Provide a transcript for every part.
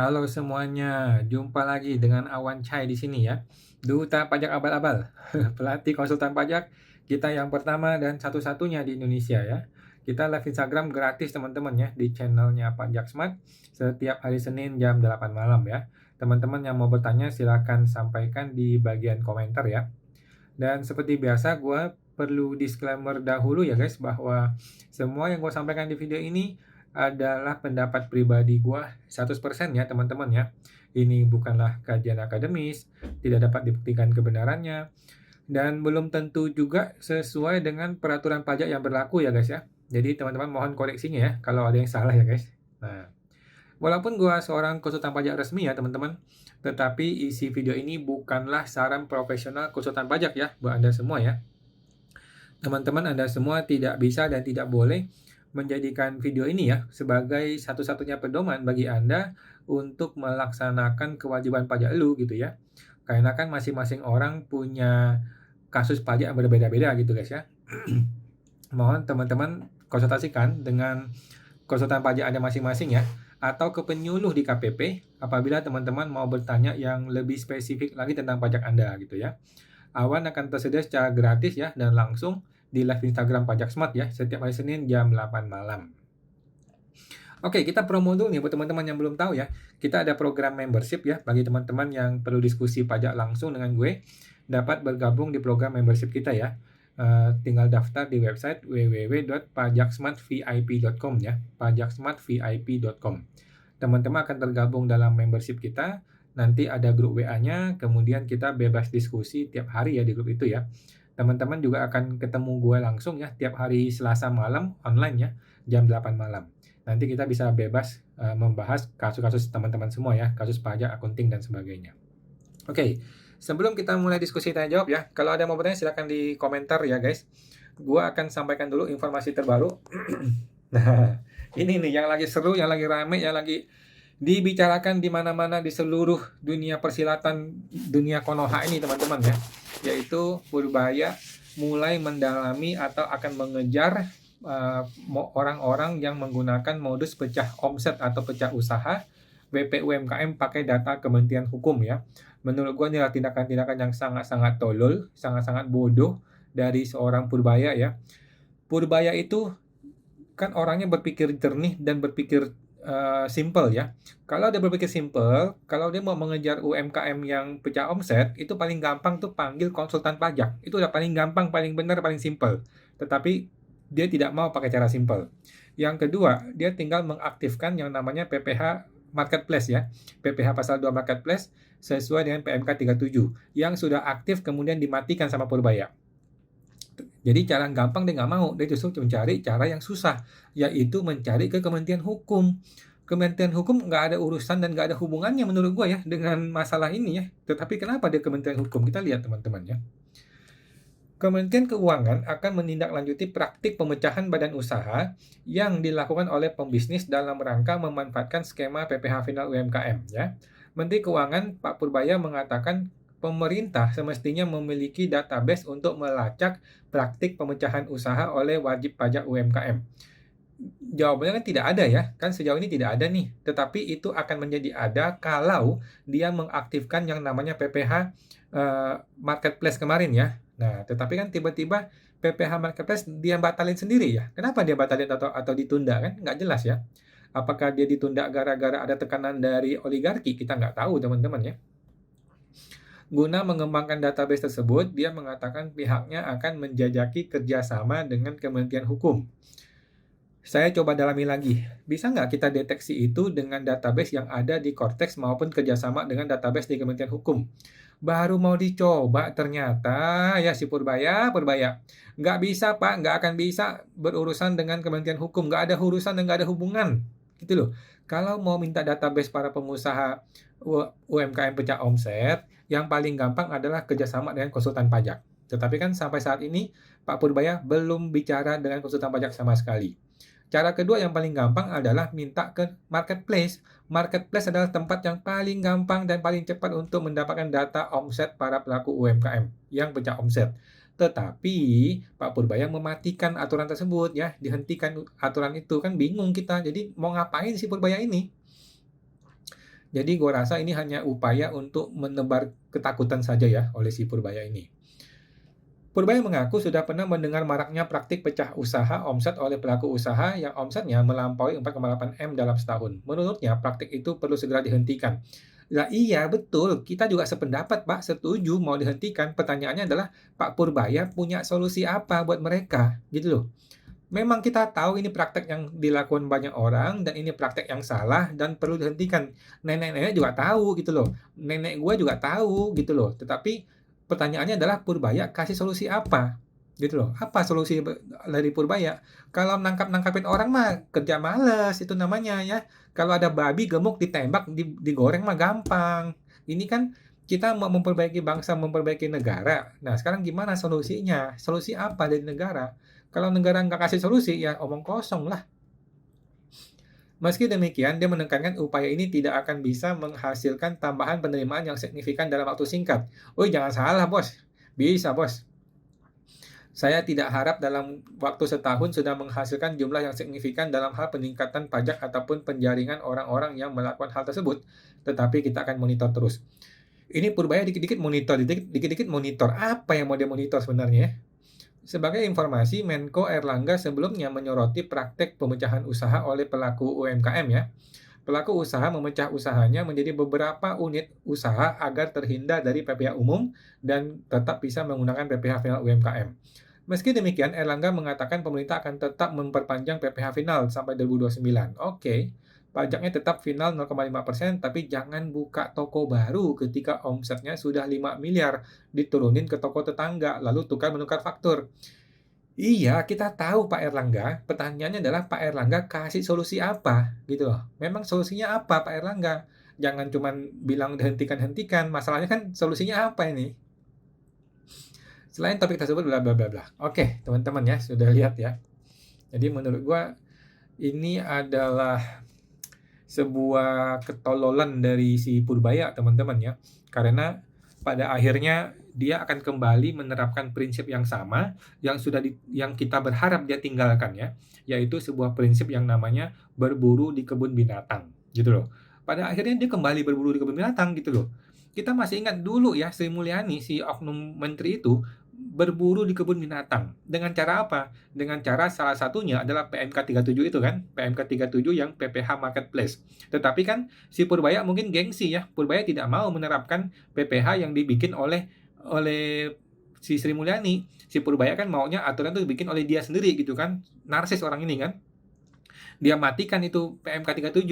Halo semuanya, jumpa lagi dengan Awan Chai di sini ya. Duta Pajak Abal-Abal, pelatih konsultan pajak kita yang pertama dan satu-satunya di Indonesia ya. Kita live Instagram gratis teman-teman ya di channelnya Pajak Smart setiap hari Senin jam 8 malam ya. Teman-teman yang mau bertanya silakan sampaikan di bagian komentar ya. Dan seperti biasa gue perlu disclaimer dahulu ya guys bahwa semua yang gue sampaikan di video ini adalah pendapat pribadi gue 100% ya teman-teman ya. Ini bukanlah kajian akademis, tidak dapat dibuktikan kebenarannya, dan belum tentu juga sesuai dengan peraturan pajak yang berlaku ya guys ya. Jadi teman-teman mohon koreksinya ya kalau ada yang salah ya guys. Nah, walaupun gua seorang konsultan pajak resmi ya teman-teman, tetapi isi video ini bukanlah saran profesional konsultan pajak ya buat Anda semua ya. Teman-teman Anda semua tidak bisa dan tidak boleh menjadikan video ini ya sebagai satu-satunya pedoman bagi Anda untuk melaksanakan kewajiban pajak lu gitu ya. Karena kan masing-masing orang punya kasus pajak yang berbeda-beda gitu guys ya. Mohon teman-teman konsultasikan dengan konsultan pajak Anda masing-masing ya, atau ke penyuluh di KPP apabila teman-teman mau bertanya yang lebih spesifik lagi tentang pajak Anda gitu ya. Awan akan tersedia secara gratis ya dan langsung di live Instagram Pajak Smart ya setiap hari Senin jam 8 malam. Oke, kita promo dulu nih buat teman-teman yang belum tahu ya. Kita ada program membership ya bagi teman-teman yang perlu diskusi pajak langsung dengan gue, dapat bergabung di program membership kita ya. Tinggal daftar di website www.pajaksmartvip.com ya, pajaksmartvip.com. Teman-teman akan tergabung dalam membership kita, nanti ada grup WA-nya, kemudian kita bebas diskusi tiap hari ya di grup itu ya. Teman-teman juga akan ketemu gue langsung ya tiap hari Selasa malam online ya, jam 8 malam. Nanti kita bisa bebas membahas kasus-kasus teman-teman semua ya, kasus pajak, akunting, dan sebagainya. Oke, sebelum kita mulai diskusi tanya jawab ya, kalau ada yang mau bertanya silakan di komentar ya guys. Gua akan sampaikan dulu informasi terbaru. Nah, ini nih yang lagi seru, yang lagi rame, yang lagi dibicarakan di mana-mana di seluruh dunia persilatan, dunia Konoha ini teman-teman ya, yaitu Purbaya mulai mendalami atau akan mengejar orang-orang yang menggunakan modus pecah omset atau pecah usaha WP UMKM pakai data Kementerian Hukum ya. Menurut gue ini adalah tindakan-tindakan yang sangat-sangat tolol, sangat-sangat bodoh dari seorang Purbaya ya. Purbaya itu kan orangnya berpikir jernih dan berpikir simple ya. Kalau dia berpikir simple, kalau dia mau mengejar UMKM yang pecah omset, itu paling gampang tuh panggil konsultan pajak. Itu udah paling gampang, paling benar, paling simple. Tetapi dia tidak mau pakai cara simple. Yang kedua, dia tinggal mengaktifkan yang namanya PPH Marketplace ya. PPH pasal 2 Marketplace sesuai dengan PMK 37 yang sudah aktif kemudian dimatikan sama Purbaya. Jadi cara gampang dia nggak mau, dia justru mencari cara yang susah, yaitu mencari ke Kementerian Hukum. Kementerian Hukum nggak ada urusan dan nggak ada hubungannya menurut gua ya dengan masalah ini ya. Tetapi kenapa dia Kementerian Hukum? Kita lihat teman-teman ya. Kementerian Keuangan akan menindaklanjuti praktik pemecahan badan usaha yang dilakukan oleh pembisnis dalam rangka memanfaatkan skema PPh final UMKM ya. Menteri Keuangan Pak Purbaya mengatakan pemerintah semestinya memiliki database untuk melacak praktik pemecahan usaha oleh wajib pajak UMKM. Jawabannya kan tidak ada ya, kan sejauh ini tidak ada nih. Tetapi itu akan menjadi ada kalau dia mengaktifkan yang namanya PPh Marketplace kemarin ya. Nah, tetapi kan tiba-tiba PPh Marketplace dia batalin sendiri ya. Kenapa dia batalin atau ditunda kan? Nggak jelas ya. Apakah dia ditunda gara-gara ada tekanan dari oligarki? Kita nggak tahu teman-teman ya. Guna mengembangkan database tersebut, dia mengatakan pihaknya akan menjajaki kerjasama dengan Kementerian Hukum. Saya coba dalami lagi, bisa nggak kita deteksi itu dengan database yang ada di Cortex maupun kerjasama dengan database di Kementerian Hukum? Baru mau dicoba ternyata ya si Purbaya. Nggak bisa Pak, nggak akan bisa berurusan dengan Kementerian Hukum, nggak ada urusan dan nggak ada hubungan. Gitu loh. Kalau mau minta database para pengusaha UMKM pecah omset, yang paling gampang adalah kerjasama dengan konsultan pajak. Tetapi kan sampai saat ini Pak Purbaya belum bicara dengan konsultan pajak sama sekali. Cara kedua yang paling gampang adalah minta ke marketplace. Marketplace adalah tempat yang paling gampang dan paling cepat untuk mendapatkan data omset para pelaku UMKM yang pecah omset. Tetapi Pak Purbaya mematikan aturan tersebut ya, dihentikan aturan itu, kan bingung kita. Jadi mau ngapain si Purbaya ini? Jadi gua rasa ini hanya upaya untuk menebar ketakutan saja ya oleh si Purbaya ini. Purbaya mengaku sudah pernah mendengar maraknya praktik pecah usaha omset oleh pelaku usaha yang omsetnya melampaui 4,8 M dalam setahun. Menurutnya, praktik itu perlu segera dihentikan. Lah iya, betul. Kita juga sependapat, Pak. Setuju mau dihentikan. Pertanyaannya adalah, Pak Purbaya punya solusi apa buat mereka? Gitu loh. Memang kita tahu ini praktek yang dilakukan banyak orang dan ini praktek yang salah dan perlu dihentikan. Nenek-nenek juga tahu gitu loh. Nenek gua juga tahu gitu loh. Tetapi pertanyaannya adalah Purbaya kasih solusi apa? Gitu loh. Apa solusi dari Purbaya? Kalau nangkap-nangkapin orang mah kerja males itu namanya ya. Kalau ada babi gemuk ditembak, digoreng mah gampang. Ini kan kita mau memperbaiki bangsa, memperbaiki negara. Nah, sekarang gimana solusinya? Solusi apa dari negara? Kalau negara nggak kasih solusi, ya omong kosong lah. Meski demikian, dia menekankan upaya ini tidak akan bisa menghasilkan tambahan penerimaan yang signifikan dalam waktu singkat. Oh, jangan salah, bos. Bisa, bos. Saya tidak harap dalam waktu setahun sudah menghasilkan jumlah yang signifikan dalam hal peningkatan pajak ataupun penjaringan orang-orang yang melakukan hal tersebut. Tetapi kita akan monitor terus. Ini Purbaya dikit-dikit monitor, dikit-dikit monitor. Apa yang mau dia monitor sebenarnya? Sebagai informasi, Menko Airlangga sebelumnya menyoroti praktek pemecahan usaha oleh pelaku UMKM ya. Pelaku usaha memecah usahanya menjadi beberapa unit usaha agar terhindar dari PPh umum dan tetap bisa menggunakan PPh final UMKM. Meski demikian, Airlangga mengatakan pemerintah akan tetap memperpanjang PPh final sampai 2029. Oke, pajaknya tetap final 0,5%, tapi jangan buka toko baru ketika omsetnya sudah 5 miliar, diturunin ke toko tetangga, lalu tukar-menukar faktur. Iya, kita tahu Pak Erlangga. Pertanyaannya adalah Pak Erlangga kasih solusi apa, gitu loh. Memang solusinya apa Pak Erlangga? Jangan cuman bilang hentikan-hentikan, masalahnya kan solusinya apa ini? Selain topik tersebut bla bla bla bla. Oke, teman-teman ya, sudah lihat ya. Jadi menurut gua ini adalah sebuah ketololan dari si Purbaya, teman-teman ya. Karena pada akhirnya dia akan kembali menerapkan prinsip yang sama yang kita berharap dia tinggalkan ya, yaitu sebuah prinsip yang namanya berburu di kebun binatang, gitu loh. Pada akhirnya dia kembali berburu di kebun binatang gitu loh. Kita masih ingat dulu ya Sri Mulyani, si oknum menteri itu berburu di kebun binatang. Dengan cara apa? Dengan cara salah satunya adalah PMK 37 itu kan, PMK 37 yang PPh Marketplace. Tetapi kan si Purbaya mungkin gengsi ya, Purbaya tidak mau menerapkan PPh yang dibikin oleh si Sri Mulyani. Si Purbaya kan maunya aturan itu dibikin oleh dia sendiri gitu kan. Narsis orang ini kan. Dia matikan itu PMK 37.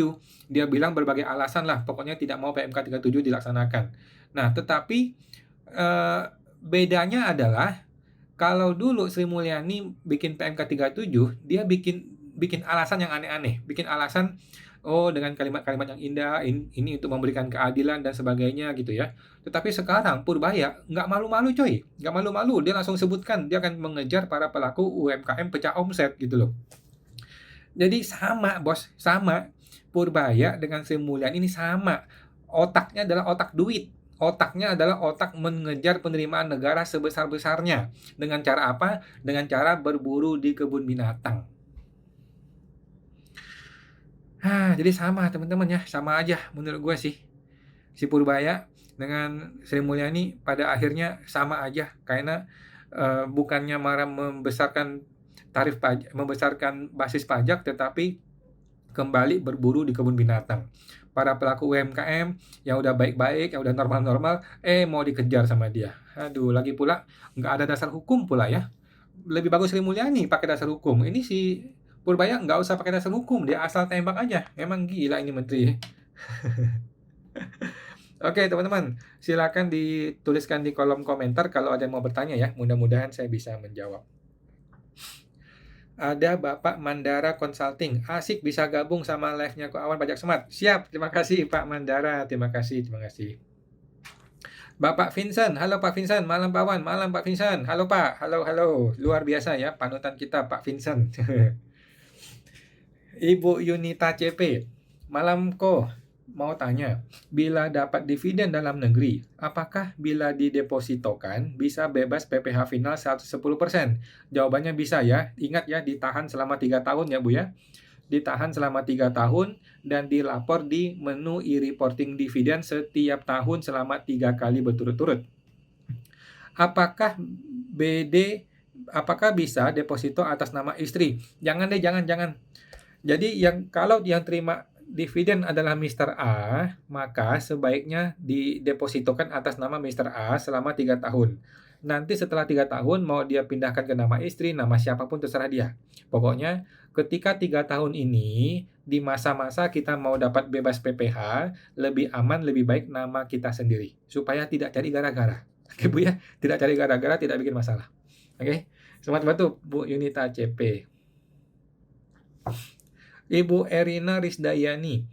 Dia bilang berbagai alasan lah, pokoknya tidak mau PMK 37 dilaksanakan. Nah, tetapi bedanya adalah kalau dulu Sri Mulyani bikin PMK 37, dia bikin alasan yang aneh-aneh, bikin alasan dengan kalimat-kalimat yang indah, ini untuk memberikan keadilan dan sebagainya gitu ya. Tetapi sekarang Purbaya nggak malu-malu coy, nggak malu-malu, dia langsung sebutkan dia akan mengejar para pelaku UMKM pecah omset gitu loh. Jadi sama bos, sama. Purbaya dengan Sri Mulyani ini sama. Otaknya adalah otak duit. Otaknya adalah otak mengejar penerimaan negara sebesar-besarnya. Dengan cara apa? Dengan cara berburu di kebun binatang. Jadi sama teman-teman ya, sama aja menurut gue sih. Si Purbaya dengan Sri Mulyani pada akhirnya sama aja, karena bukannya malah membesarkan tarif pajak, membesarkan basis pajak, tetapi kembali berburu di kebun binatang. Para pelaku UMKM yang udah baik-baik, yang udah normal-normal, mau dikejar sama dia. Aduh, lagi pula nggak ada dasar hukum pula ya. Lebih bagus Sri Mulyani pakai dasar hukum. Ini si Purbaya nggak usah pakai dasar hukum, dia asal tembak aja. Emang gila ini menteri. Oke teman-teman, silakan dituliskan di kolom komentar kalau ada yang mau bertanya ya. Mudah-mudahan saya bisa menjawab. Ada Bapak Mandara Consulting. Asik bisa gabung sama live-nya Ko Awan Pajak Smart. Siap, terima kasih Pak Mandara. Terima kasih. Bapak Vincent, halo Pak Vincent. Malam Pak Awan, malam Pak Vincent. Halo Pak, halo. Luar biasa ya, panutan kita Pak Vincent. Ibu Yunita CP, malam Ko. Mau tanya, bila dapat dividen dalam negeri, apakah bila didepositokan bisa bebas PPh final 110%? Jawabannya bisa ya. Ingat ya, ditahan selama 3 tahun ya Bu ya. ditahan selama 3 tahun, dan dilapor di menu e-reporting dividen setiap tahun selama 3 kali berturut-turut. Apakah BD apakah bisa deposito atas nama istri? Jangan deh, jangan. Jadi kalau yang terima dividen adalah Mister A, maka sebaiknya didepositokan atas nama Mister A selama 3 tahun. Nanti setelah 3 tahun mau dia pindahkan ke nama istri, nama siapapun terserah dia. Pokoknya ketika 3 tahun ini, di masa-masa kita mau dapat bebas PPh, lebih aman, lebih baik nama kita sendiri, supaya tidak cari gara-gara. Oke Bu ya, tidak cari gara-gara, tidak bikin masalah. Oke, semangat bantu Bu Yunita CP. Ibu Erina Risdayani,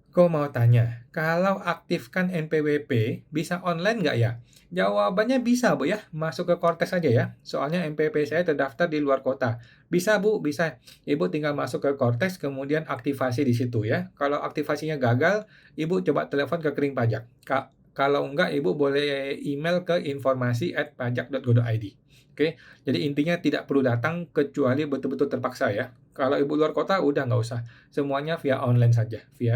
kok mau tanya, kalau aktifkan NPWP bisa online nggak ya? Jawabannya bisa Bu ya, masuk ke Kortex aja ya. Soalnya NPWP saya terdaftar di luar kota. Bisa Bu, bisa. Ibu tinggal masuk ke Kortex kemudian aktivasi di situ ya. Kalau aktivasinya gagal, Ibu coba telepon ke Kering Pajak. Kalau enggak, Ibu boleh email ke informasi@pajak.go.id. Oke, jadi intinya tidak perlu datang kecuali betul-betul terpaksa ya. Kalau Ibu luar kota udah nggak usah, semuanya via online saja, via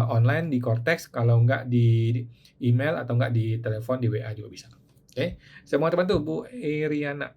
online di Kortex, kalau enggak di email atau enggak di telepon, di WA juga bisa. Oke, semua terbantu Bu Iriana.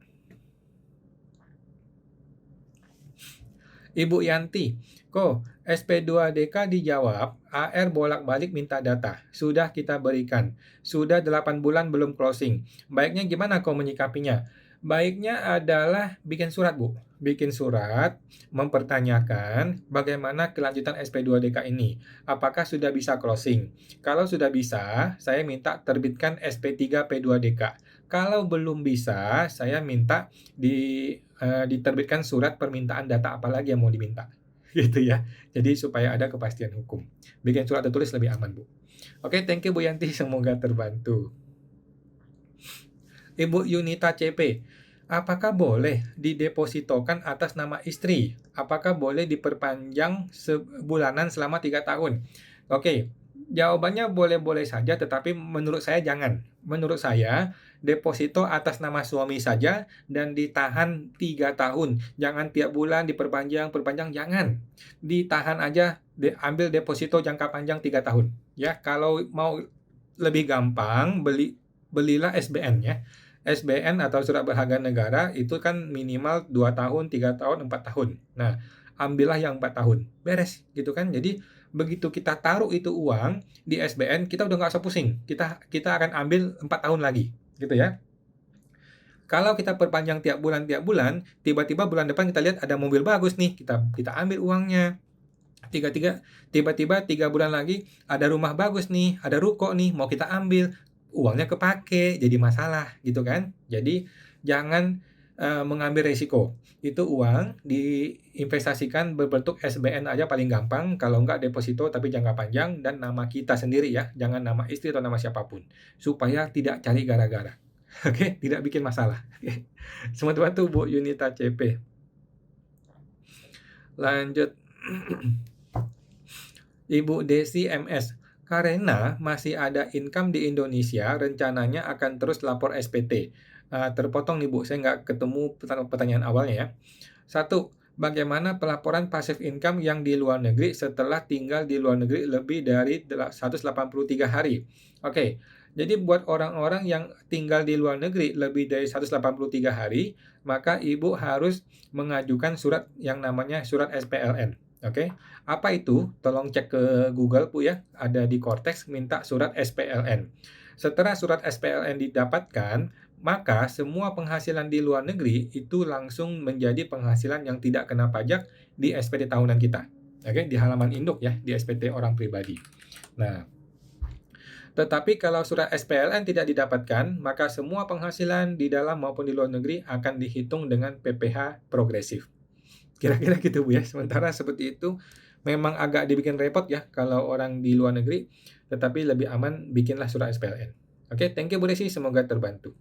Ibu Yanti, kok SP2DK dijawab, AR bolak-balik minta data. Sudah kita berikan. Sudah 8 bulan belum closing. Baiknya gimana kau menyikapinya? Baiknya adalah bikin surat, Bu. Bikin surat mempertanyakan bagaimana kelanjutan SP2DK ini. Apakah sudah bisa closing? Kalau sudah bisa, saya minta terbitkan SP3P2DK. Kalau belum bisa, saya minta diterbitkan surat permintaan data apa lagi yang mau diminta. Gitu ya. Jadi supaya ada kepastian hukum. Bikin surat tertulis lebih aman, Bu. Oke, thank you Bu Yanti, semoga terbantu. Ibu Yunita CP, apakah boleh didepositokan atas nama istri? Apakah boleh diperpanjang sebulanan selama 3 tahun? Oke, jawabannya boleh-boleh saja, tetapi menurut saya jangan. Menurut saya, deposito atas nama suami saja dan ditahan 3 tahun. Jangan tiap bulan diperpanjang, jangan. Ditahan aja, ambil deposito jangka panjang 3 tahun. Ya, kalau mau lebih gampang, belilah SBN ya. SBN atau surat berharga negara itu kan minimal 2 tahun, 3 tahun, 4 tahun. Nah, ambillah yang 4 tahun. Beres gitu kan. Jadi begitu kita taruh itu uang di SBN, kita udah nggak usah pusing. Kita akan ambil 4 tahun lagi gitu ya. Kalau kita perpanjang tiap bulan, tiba-tiba bulan depan kita lihat ada mobil bagus nih, kita ambil uangnya. Tiba-tiba 3 bulan lagi ada rumah bagus nih, ada ruko nih, mau kita ambil, uangnya kepake, jadi masalah gitu kan. Jadi jangan mengambil resiko. Itu uang diinvestasikan berbentuk SBN aja paling gampang, kalau enggak deposito tapi jangka panjang dan nama kita sendiri ya, jangan nama istri atau nama siapapun, supaya tidak cari gara-gara. Oke, tidak bikin masalah. Oke. Semoga bantu Bu Yunita CP. Lanjut. Ibu Desi MS, karena masih ada income di Indonesia, rencananya akan terus lapor SPT. Terpotong nih Bu, saya nggak ketemu pertanyaan awalnya ya. 1. Bagaimana pelaporan passive income yang di luar negeri setelah tinggal di luar negeri lebih dari 183 hari? Oke, jadi buat orang-orang yang tinggal di luar negeri lebih dari 183 hari, maka Ibu harus mengajukan surat yang namanya surat SPLN. Oke, apa itu? Tolong cek ke Google Bu ya, ada di Kortex minta surat SPLN. Setelah surat SPLN didapatkan, maka semua penghasilan di luar negeri itu langsung menjadi penghasilan yang tidak kena pajak di SPT tahunan kita. Oke, di halaman induk ya, di SPT orang pribadi. Nah, tetapi kalau surat SPLN tidak didapatkan, maka semua penghasilan di dalam maupun di luar negeri akan dihitung dengan PPh progresif. Kira-kira gitu Bu ya. Sementara seperti itu memang agak dibikin repot ya kalau orang di luar negeri, tetapi lebih aman bikinlah surat SPLN. Oke, thank you Bu Desi, semoga terbantu.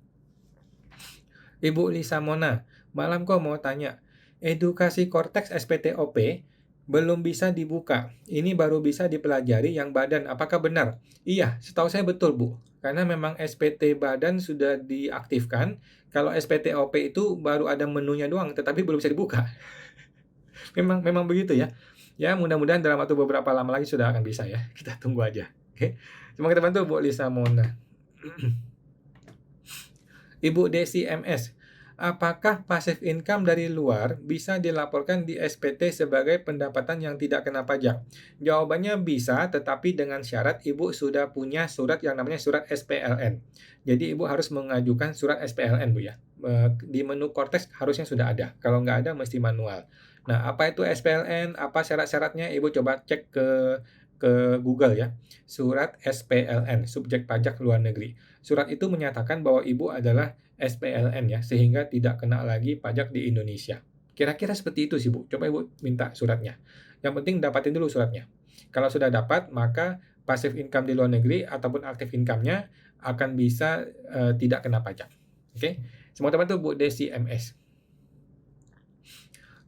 Ibu Lisa Mona, malam kok mau tanya, edukasi Kortex SPTOP belum bisa dibuka. Ini baru bisa dipelajari yang badan, apakah benar? Iya, setahu saya betul Bu. Karena memang SPT badan sudah diaktifkan, kalau SPTOP itu baru ada menunya doang, tetapi belum bisa dibuka. Memang begitu ya. Ya mudah-mudahan dalam waktu beberapa lama lagi sudah akan bisa ya. Kita tunggu aja. Oke. Semoga terbantu Bu Lisa Mona. Ibu Desi MS, apakah passive income dari luar bisa dilaporkan di SPT sebagai pendapatan yang tidak kena pajak? Jawabannya bisa, tetapi dengan syarat Ibu sudah punya surat yang namanya surat SPLN. Jadi Ibu harus mengajukan surat SPLN, Bu ya. Di menu Cortex harusnya sudah ada. Kalau nggak ada, mesti manual. Nah, apa itu SPLN? Apa syarat-syaratnya? Ibu coba cek ke Google ya. Surat SPLN, Subjek Pajak Luar Negeri. Surat itu menyatakan bahwa Ibu adalah SPLN ya, sehingga tidak kena lagi pajak di Indonesia. Kira-kira seperti itu sih Bu. Coba Ibu minta suratnya. Yang penting dapatin dulu suratnya. Kalau sudah dapat, maka passive income di luar negeri ataupun active income-nya akan bisa tidak kena pajak. Oke. Semua teman-teman Bu Desi MS.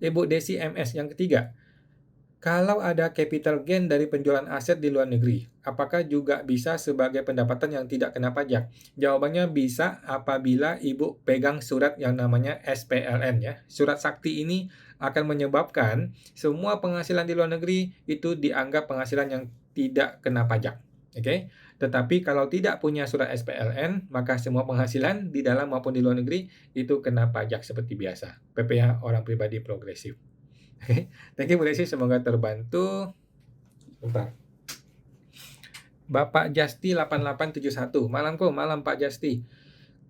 Ibu Desi MS yang ketiga. Kalau ada capital gain dari penjualan aset di luar negeri, apakah juga bisa sebagai pendapatan yang tidak kena pajak? Jawabannya bisa apabila Ibu pegang surat yang namanya SPLN ya. Surat sakti ini akan menyebabkan semua penghasilan di luar negeri itu dianggap penghasilan yang tidak kena pajak. Oke. Tetapi kalau tidak punya surat SPLN, maka semua penghasilan di dalam maupun di luar negeri itu kena pajak seperti biasa. PPh orang pribadi progresif. Oke, thank you Bu Desi, semoga terbantu. Bentar. Bapak Jasti 8871. Malam Pak Jasti.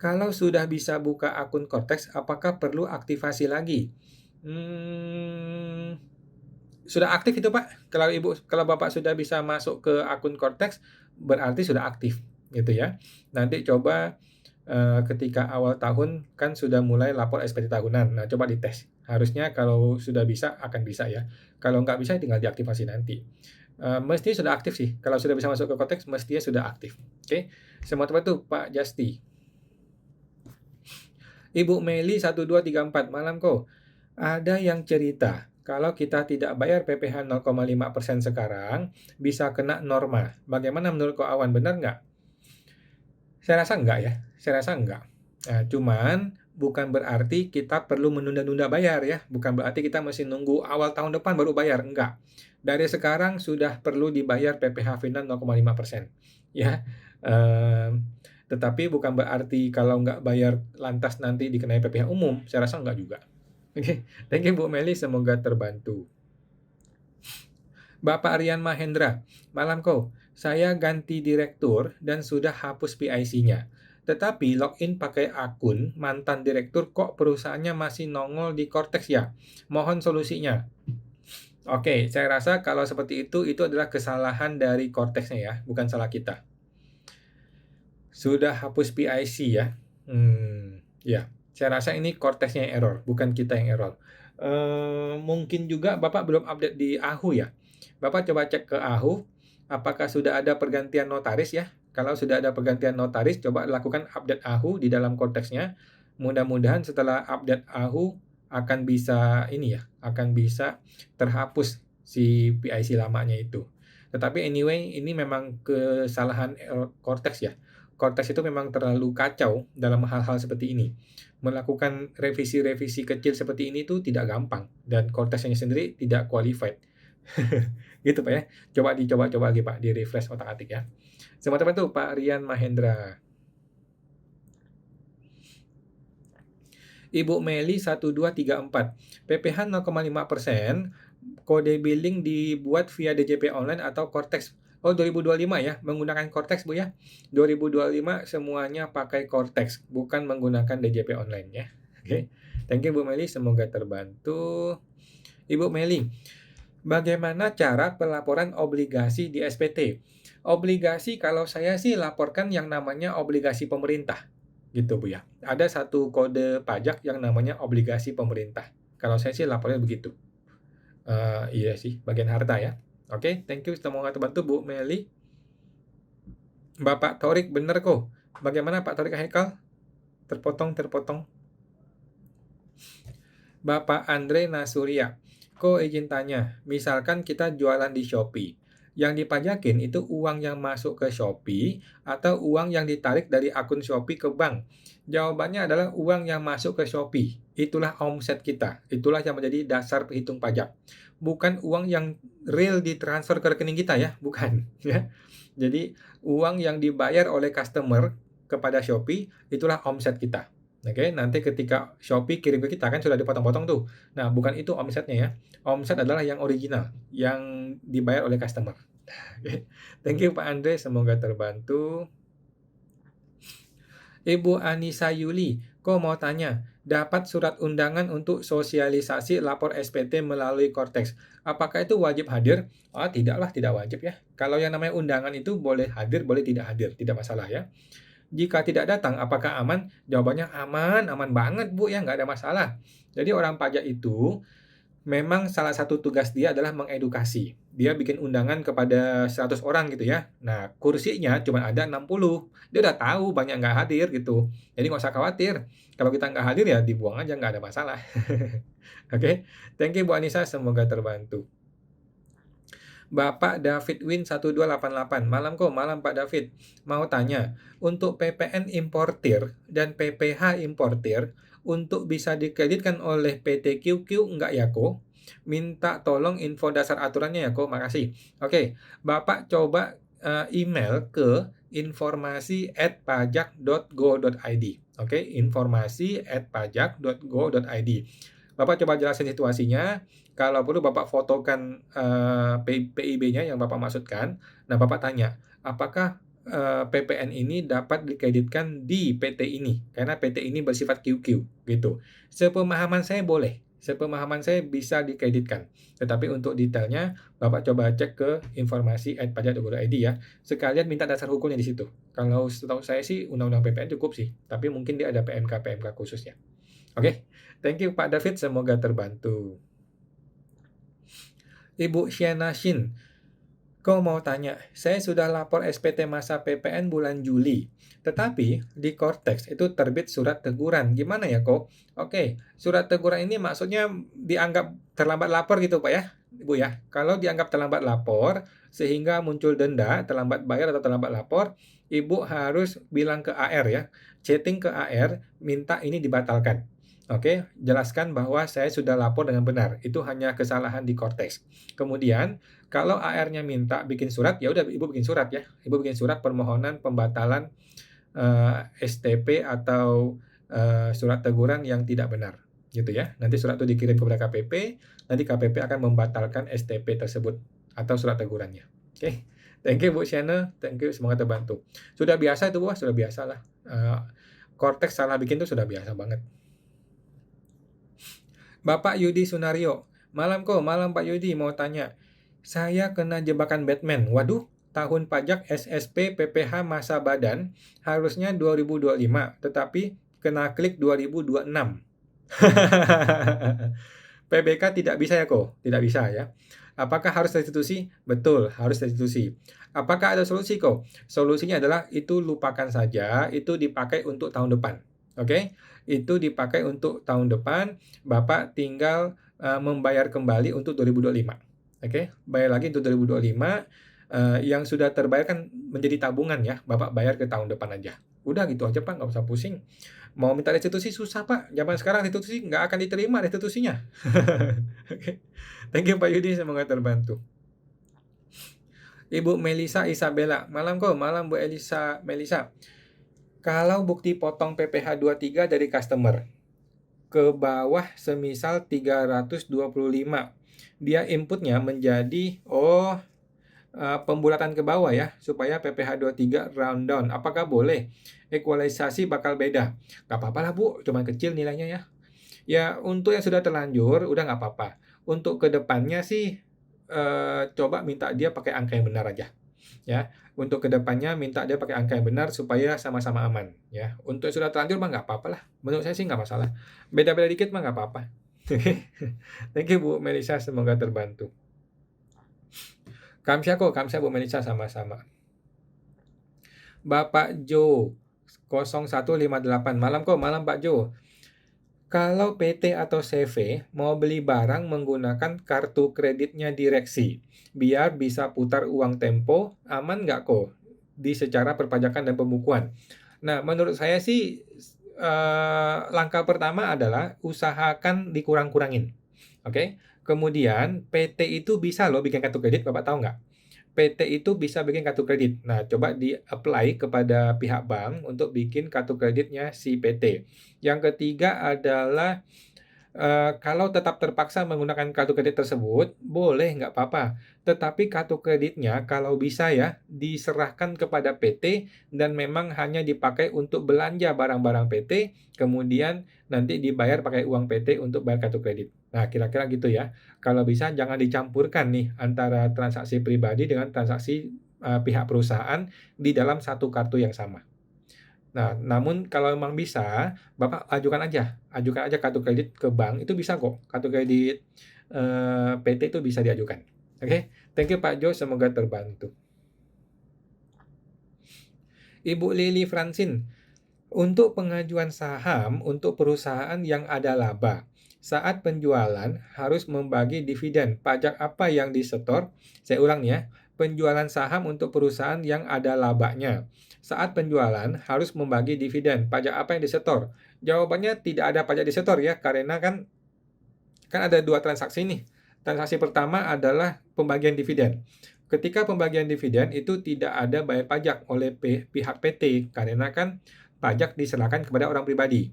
Kalau sudah bisa buka akun Cortex, apakah perlu aktivasi lagi? Sudah aktif itu Pak. Kalau Bapak sudah bisa masuk ke akun Cortex, berarti sudah aktif gitu ya. Nanti coba ketika awal tahun kan sudah mulai lapor SPT tahunan. Nah, coba dites. Harusnya kalau sudah bisa akan bisa ya. Kalau nggak bisa tinggal diaktifasi nanti. Mestinya sudah aktif sih. Kalau sudah bisa masuk ke Cortex mestinya sudah aktif. Oke. Semua teman tuh Pak Jasti. Ibu Meli 1234 malam kok. Ada yang cerita kalau kita tidak bayar PPh 0,5% sekarang bisa kena norma. Bagaimana menurut Ko Awan, benar nggak? Saya rasa enggak ya. Saya rasa enggak. Nah, cuman bukan berarti kita perlu menunda-nunda bayar ya. Bukan berarti kita mesti nunggu awal tahun depan baru bayar. Enggak. Dari sekarang sudah perlu dibayar PPh final 0,5%. Ya. Tetapi bukan berarti kalau enggak bayar lantas nanti dikenai PPh umum. Saya rasa enggak juga. Oke. Thank you Bu Meli. Semoga terbantu. Bapak Rian Mahendra. Malam kau. Saya ganti direktur dan sudah hapus PIC-nya. Tetapi login pakai akun mantan direktur kok perusahaannya masih nongol di Cortex ya. Mohon solusinya. Oke, saya rasa kalau seperti itu adalah kesalahan dari Cortex-nya ya, bukan salah kita. Sudah hapus PIC ya. Ya, saya rasa ini Cortex-nya yang error, bukan kita yang error. Mungkin juga Bapak belum update di AHU ya. Bapak coba cek ke AHU, apakah sudah ada pergantian notaris ya. Kalau sudah ada pergantian notaris, coba lakukan update AHU di dalam Cortex-nya. Mudah-mudahan setelah update AHU akan bisa akan bisa terhapus si PIC lamanya itu. Tetapi anyway, ini memang kesalahan Cortex ya. Cortex itu memang terlalu kacau dalam hal-hal seperti ini. Melakukan revisi-revisi kecil seperti ini tuh tidak gampang dan Cortex-nya sendiri tidak qualified. Gitu Pak ya. Coba dicoba lagi Pak, di refresh otak-atik ya. Teman-teman tuh Pak Rian Mahendra. Ibu Meli 1234. PPh 0,5%, kode billing dibuat via DJP online atau Cortex. Oh, 2025 ya, menggunakan Cortex Bu ya. 2025 semuanya pakai Cortex, bukan menggunakan DJP online ya. Oke. Thank you Bu Meli, semoga terbantu. Ibu Meli, bagaimana cara pelaporan obligasi di SPT? Obligasi kalau saya sih laporkan yang namanya obligasi pemerintah. Gitu Bu ya. Ada satu kode pajak yang namanya obligasi pemerintah. Kalau saya sih lapornya begitu. Iya sih, bagian harta ya. Oke, thank you. Semoga terbantu Bu Meli. Bapak Torik bener kok. Bagaimana Pak Torik Haikal? Terpotong. Bapak Andre Nasuria. Kok izin tanya, misalkan kita jualan di Shopee. Yang dipajakin itu uang yang masuk ke Shopee atau uang yang ditarik dari akun Shopee ke bank? Jawabannya adalah uang yang masuk ke Shopee. itulah omset kita. Itulah yang menjadi dasar penghitung pajak. Bukan uang yang real ditransfer ke rekening kita ya, bukan ya. Jadi uang yang dibayar oleh customer kepada Shopee itulah omset kita. Oke, nanti ketika Shopee kirim ke kita kan sudah dipotong-potong tuh. Nah, bukan itu omsetnya ya. Omset adalah yang original, yang dibayar oleh customer. Oke. Thank you Pak Andre, semoga terbantu. Ibu Anissa Yuli, kok mau tanya, dapat surat undangan untuk sosialisasi lapor SPT melalui Cortex. Apakah itu wajib hadir? Oh, tidaklah, tidak wajib ya. Kalau yang namanya undangan itu boleh hadir, boleh tidak hadir, tidak masalah ya. Jika tidak datang, apakah aman? Jawabannya aman, aman banget Bu ya, nggak ada masalah. Jadi orang pajak itu memang salah satu tugas dia adalah mengedukasi. Dia bikin undangan kepada 100 orang gitu ya. Nah, kursinya cuma ada 60. Dia udah tahu banyak nggak hadir gitu. Jadi nggak usah khawatir. Kalau kita nggak hadir ya dibuang aja, nggak ada masalah. Oke, thank you Bu Anissa, semoga terbantu. Bapak David Win 1288. Malam kok, malam Pak David. Mau tanya, untuk PPN importir dan PPH importir, untuk bisa dikreditkan oleh PT QQ enggak ya kok? Minta tolong info dasar aturannya ya kok, makasih. Oke, Bapak coba email ke informasi@pajak.go.id. Oke, informasi@pajak.go.id. Bapak coba jelasin situasinya. Kalau perlu Bapak fotokan PIB-nya yang Bapak maksudkan. Nah, Bapak tanya, apakah PPN ini dapat dikreditkan di PT ini? Karena PT ini bersifat QQ gitu. Sepemahaman saya boleh. Sepemahaman saya bisa dikreditkan. Tetapi untuk detailnya Bapak coba cek ke informasi@pajak.go.id ya. Sekalian minta dasar hukumnya di situ. Kalau setahu saya sih Undang-Undang PPN cukup sih, tapi mungkin dia ada PMK khususnya. Oke, thank you Pak David, semoga terbantu. Ibu Sienna Shin, kau mau tanya, saya sudah lapor SPT masa PPN bulan Juli, tetapi di Cortex itu terbit surat teguran. Gimana ya kok? Oke, surat teguran ini maksudnya dianggap terlambat lapor gitu Pak ya, Ibu ya. Kalau dianggap terlambat lapor, sehingga muncul denda, terlambat bayar atau terlambat lapor, Ibu harus bilang ke AR ya, chatting ke AR, minta ini dibatalkan. Oke, jelaskan bahwa saya sudah lapor dengan benar. Itu hanya kesalahan di Cortex. Kemudian, kalau AR-nya minta bikin surat, ya udah Ibu bikin surat ya. Ibu bikin surat permohonan pembatalan STP atau surat teguran yang tidak benar, gitu ya. Nanti surat itu dikirim kepada KPP, nanti KPP akan membatalkan STP tersebut atau surat tegurannya. Oke. Thank you Bu Shana, thank you, semoga terbantu. Sudah biasa itu Bu, sudah biasa lah. Cortex salah bikin itu sudah biasa banget. Bapak Yudi Sunario, malam kok, malam Pak Yudi, mau tanya. Saya kena jebakan Batman. Waduh, tahun pajak SSP PPH masa badan harusnya 2025, tetapi kena klik 2026. PBK tidak bisa ya kok? Tidak bisa ya. Apakah harus restitusi? Betul, harus restitusi. Apakah ada solusi kok? Solusinya adalah itu lupakan saja, itu dipakai untuk tahun depan. Oke? Itu dipakai untuk tahun depan, Bapak tinggal membayar kembali untuk 2025. Oke? Bayar lagi untuk 2025, yang sudah terbayar kan menjadi tabungan ya, Bapak bayar ke tahun depan aja. Udah gitu aja Pak, nggak usah pusing. Mau minta restitusi susah Pak, zaman sekarang restitusi nggak akan diterima restitusinya. Oke. Thank you Pak Yudi, semoga terbantu. Ibu Melisa Isabella, malam kok, malam Bu Melisa. Kalau bukti potong PPh 23 dari customer ke bawah semisal 325, dia inputnya menjadi pembulatan ke bawah ya, supaya PPh 23 round down. Apakah boleh? Ekualisasi bakal beda. Gak apa-apa lah Bu, cuma kecil nilainya ya. Ya untuk yang sudah terlanjur, udah nggak apa-apa. Untuk kedepannya sih, coba minta dia pakai angka yang benar aja. Ya, untuk kedepannya minta dia pakai angka yang benar supaya sama-sama aman. Ya, untuk yang sudah terlanjur mah nggak apa-apa lah. Menurut saya sih nggak masalah. Beda-beda dikit mah nggak apa-apa. Thank you Bu Melisa, semoga terbantu. Kamsya Bu Melisa, sama-sama. Bapak Jo 0158, malam kok, malam Pak Jo. Kalau PT atau CV mau beli barang menggunakan kartu kreditnya direksi, biar bisa putar uang tempo, aman nggak kok di secara perpajakan dan pembukuan? Nah, menurut saya sih Langkah pertama adalah usahakan dikurang-kurangin, oke? Kemudian PT itu bisa loh bikin kartu kredit, Bapak tahu nggak? PT itu bisa bikin kartu kredit. Nah, coba di-apply kepada pihak bank untuk bikin kartu kreditnya si PT. Yang ketiga adalah kalau tetap terpaksa menggunakan kartu kredit tersebut, boleh nggak apa-apa. Tetapi kartu kreditnya kalau bisa ya, diserahkan kepada PT dan memang hanya dipakai untuk belanja barang-barang PT, kemudian nanti dibayar pakai uang PT untuk bayar kartu kredit. Nah, kira-kira gitu ya. Kalau bisa jangan dicampurkan nih antara transaksi pribadi dengan transaksi, pihak perusahaan di dalam satu kartu yang sama. Nah, namun kalau memang bisa, Bapak ajukan aja kartu kredit ke bank, itu bisa kok. Kartu kredit, PT itu bisa diajukan. Oke, thank you Pak Jo, semoga terbantu. Ibu Lili Francine, untuk pengajuan saham untuk perusahaan yang ada laba, saat penjualan harus membagi dividen, pajak apa yang disetor? Saya ulang ya, penjualan saham untuk perusahaan yang ada labanya. Saat penjualan harus membagi dividen, pajak apa yang disetor? Jawabannya tidak ada pajak disetor ya, karena kan ada dua transaksi nih. Transaksi pertama adalah pembagian dividen. Ketika pembagian dividen itu tidak ada bayar pajak oleh pihak PT karena kan pajak diserahkan kepada orang pribadi.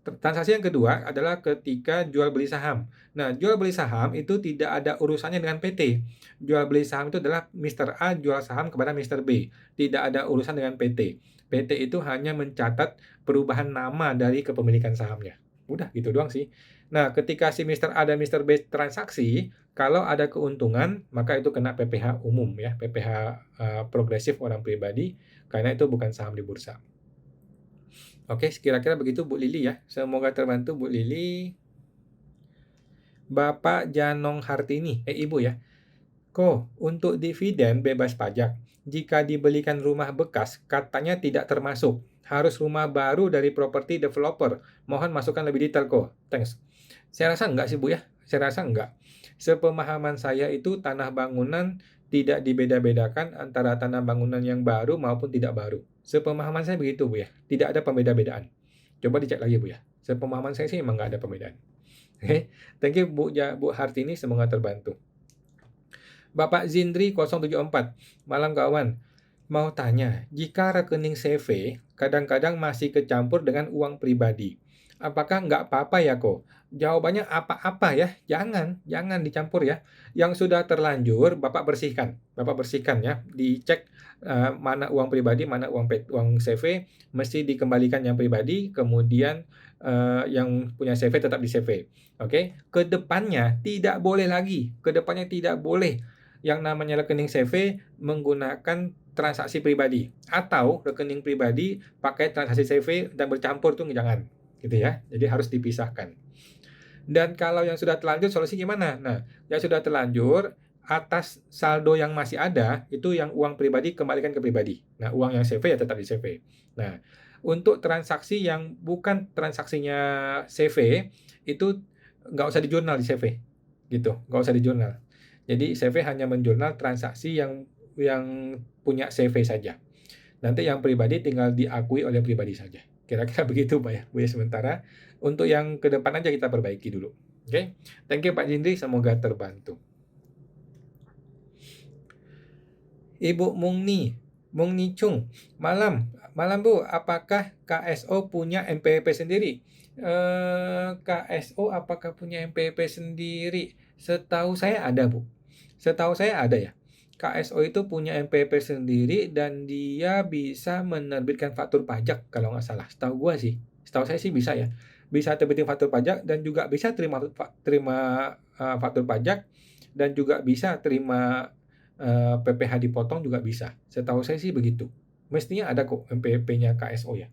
Transaksi yang kedua adalah ketika jual beli saham. Nah, jual beli saham itu tidak ada urusannya dengan PT. Jual beli saham itu adalah Mr. A jual saham kepada Mr. B. Tidak ada urusan dengan PT. PT itu hanya mencatat perubahan nama dari kepemilikan sahamnya. Udah gitu doang sih. Nah, ketika si Mr. A dan Mr. B transaksi, kalau ada keuntungan, maka itu kena PPh umum ya, PPh progresif orang pribadi, karena itu bukan saham di bursa. Oke, kira-kira begitu Bu Lili ya. Semoga terbantu Bu Lili. Bapak Janong Hartini, Ibu ya. Untuk dividen bebas pajak, jika dibelikan rumah bekas, katanya tidak termasuk. Harus rumah baru dari properti developer. Mohon masukkan lebih detail Thanks. Saya rasa enggak sih Bu ya. Saya rasa enggak. Sepemahaman saya itu tanah bangunan tidak dibeda-bedakan antara tanah bangunan yang baru maupun tidak baru. Sepemahaman saya begitu Bu ya. Tidak ada pembeda-bedaan. Coba dicek lagi Bu ya. Sepemahaman saya sih memang enggak ada pembedaan. Oke, thank you Bu Hartini, semoga terbantu. Bapak Zindri 074, malam kawan. Mau tanya, jika rekening CV kadang-kadang masih kecampur dengan uang pribadi, apakah nggak apa-apa ya Jawabannya apa-apa ya, jangan dicampur ya. Yang sudah terlanjur Bapak bersihkan ya, dicek mana uang pribadi, mana uang CV, mesti dikembalikan yang pribadi, kemudian yang punya CV tetap di CV. Oke, kedepannya tidak boleh lagi, kedepannya tidak boleh yang namanya rekening CV menggunakan transaksi pribadi atau rekening pribadi pakai transaksi CV dan bercampur tuh jangan gitu ya. Jadi harus dipisahkan. Dan kalau yang sudah terlanjur solusi gimana? Nah, yang sudah terlanjur atas saldo yang masih ada itu yang uang pribadi kembalikan ke pribadi. Nah, uang yang CV ya tetap di CV. Nah, untuk transaksi yang bukan transaksinya CV itu nggak usah dijurnal di CV gitu, nggak usah dijurnal. Jadi CV hanya menjurnal transaksi yang punya CV saja. Nanti yang pribadi tinggal diakui oleh pribadi saja. Kira-kira begitu Pak ya, Bu ya sementara. Untuk yang ke depan aja kita perbaiki dulu. Oke. Thank you Pak Jindri, semoga terbantu. Ibu Mungni Chung, malam Bu, apakah KSO punya NPWP sendiri? KSO apakah punya NPWP sendiri? Setahu saya ada Bu. Setahu saya ada ya. KSO itu punya NPWP sendiri dan dia bisa menerbitkan faktur pajak kalau nggak salah. Setahu saya sih bisa ya. Bisa terbitin faktur pajak dan juga bisa terima faktur pajak dan juga bisa terima PPh dipotong juga bisa. Setahu saya sih begitu. Mestinya ada kok NPWP-nya KSO ya.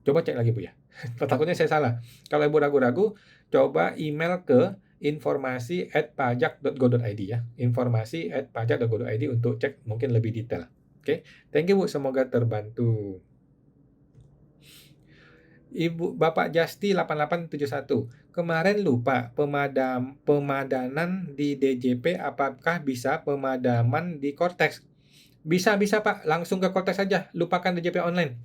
Coba cek lagi Bu ya. Takutnya saya salah. Kalau Ibu ragu-ragu, coba email ke informasi@pajak.go.id ya. Informasi@pajak.go.id untuk cek mungkin lebih detail. Oke. Thank you Bu, semoga terbantu. Bapak Justi 8871. Kemarin lupa pemadanan di DJP apakah bisa pemadaman di Cortex? Bisa Pak, langsung ke Cortex saja, lupakan DJP online.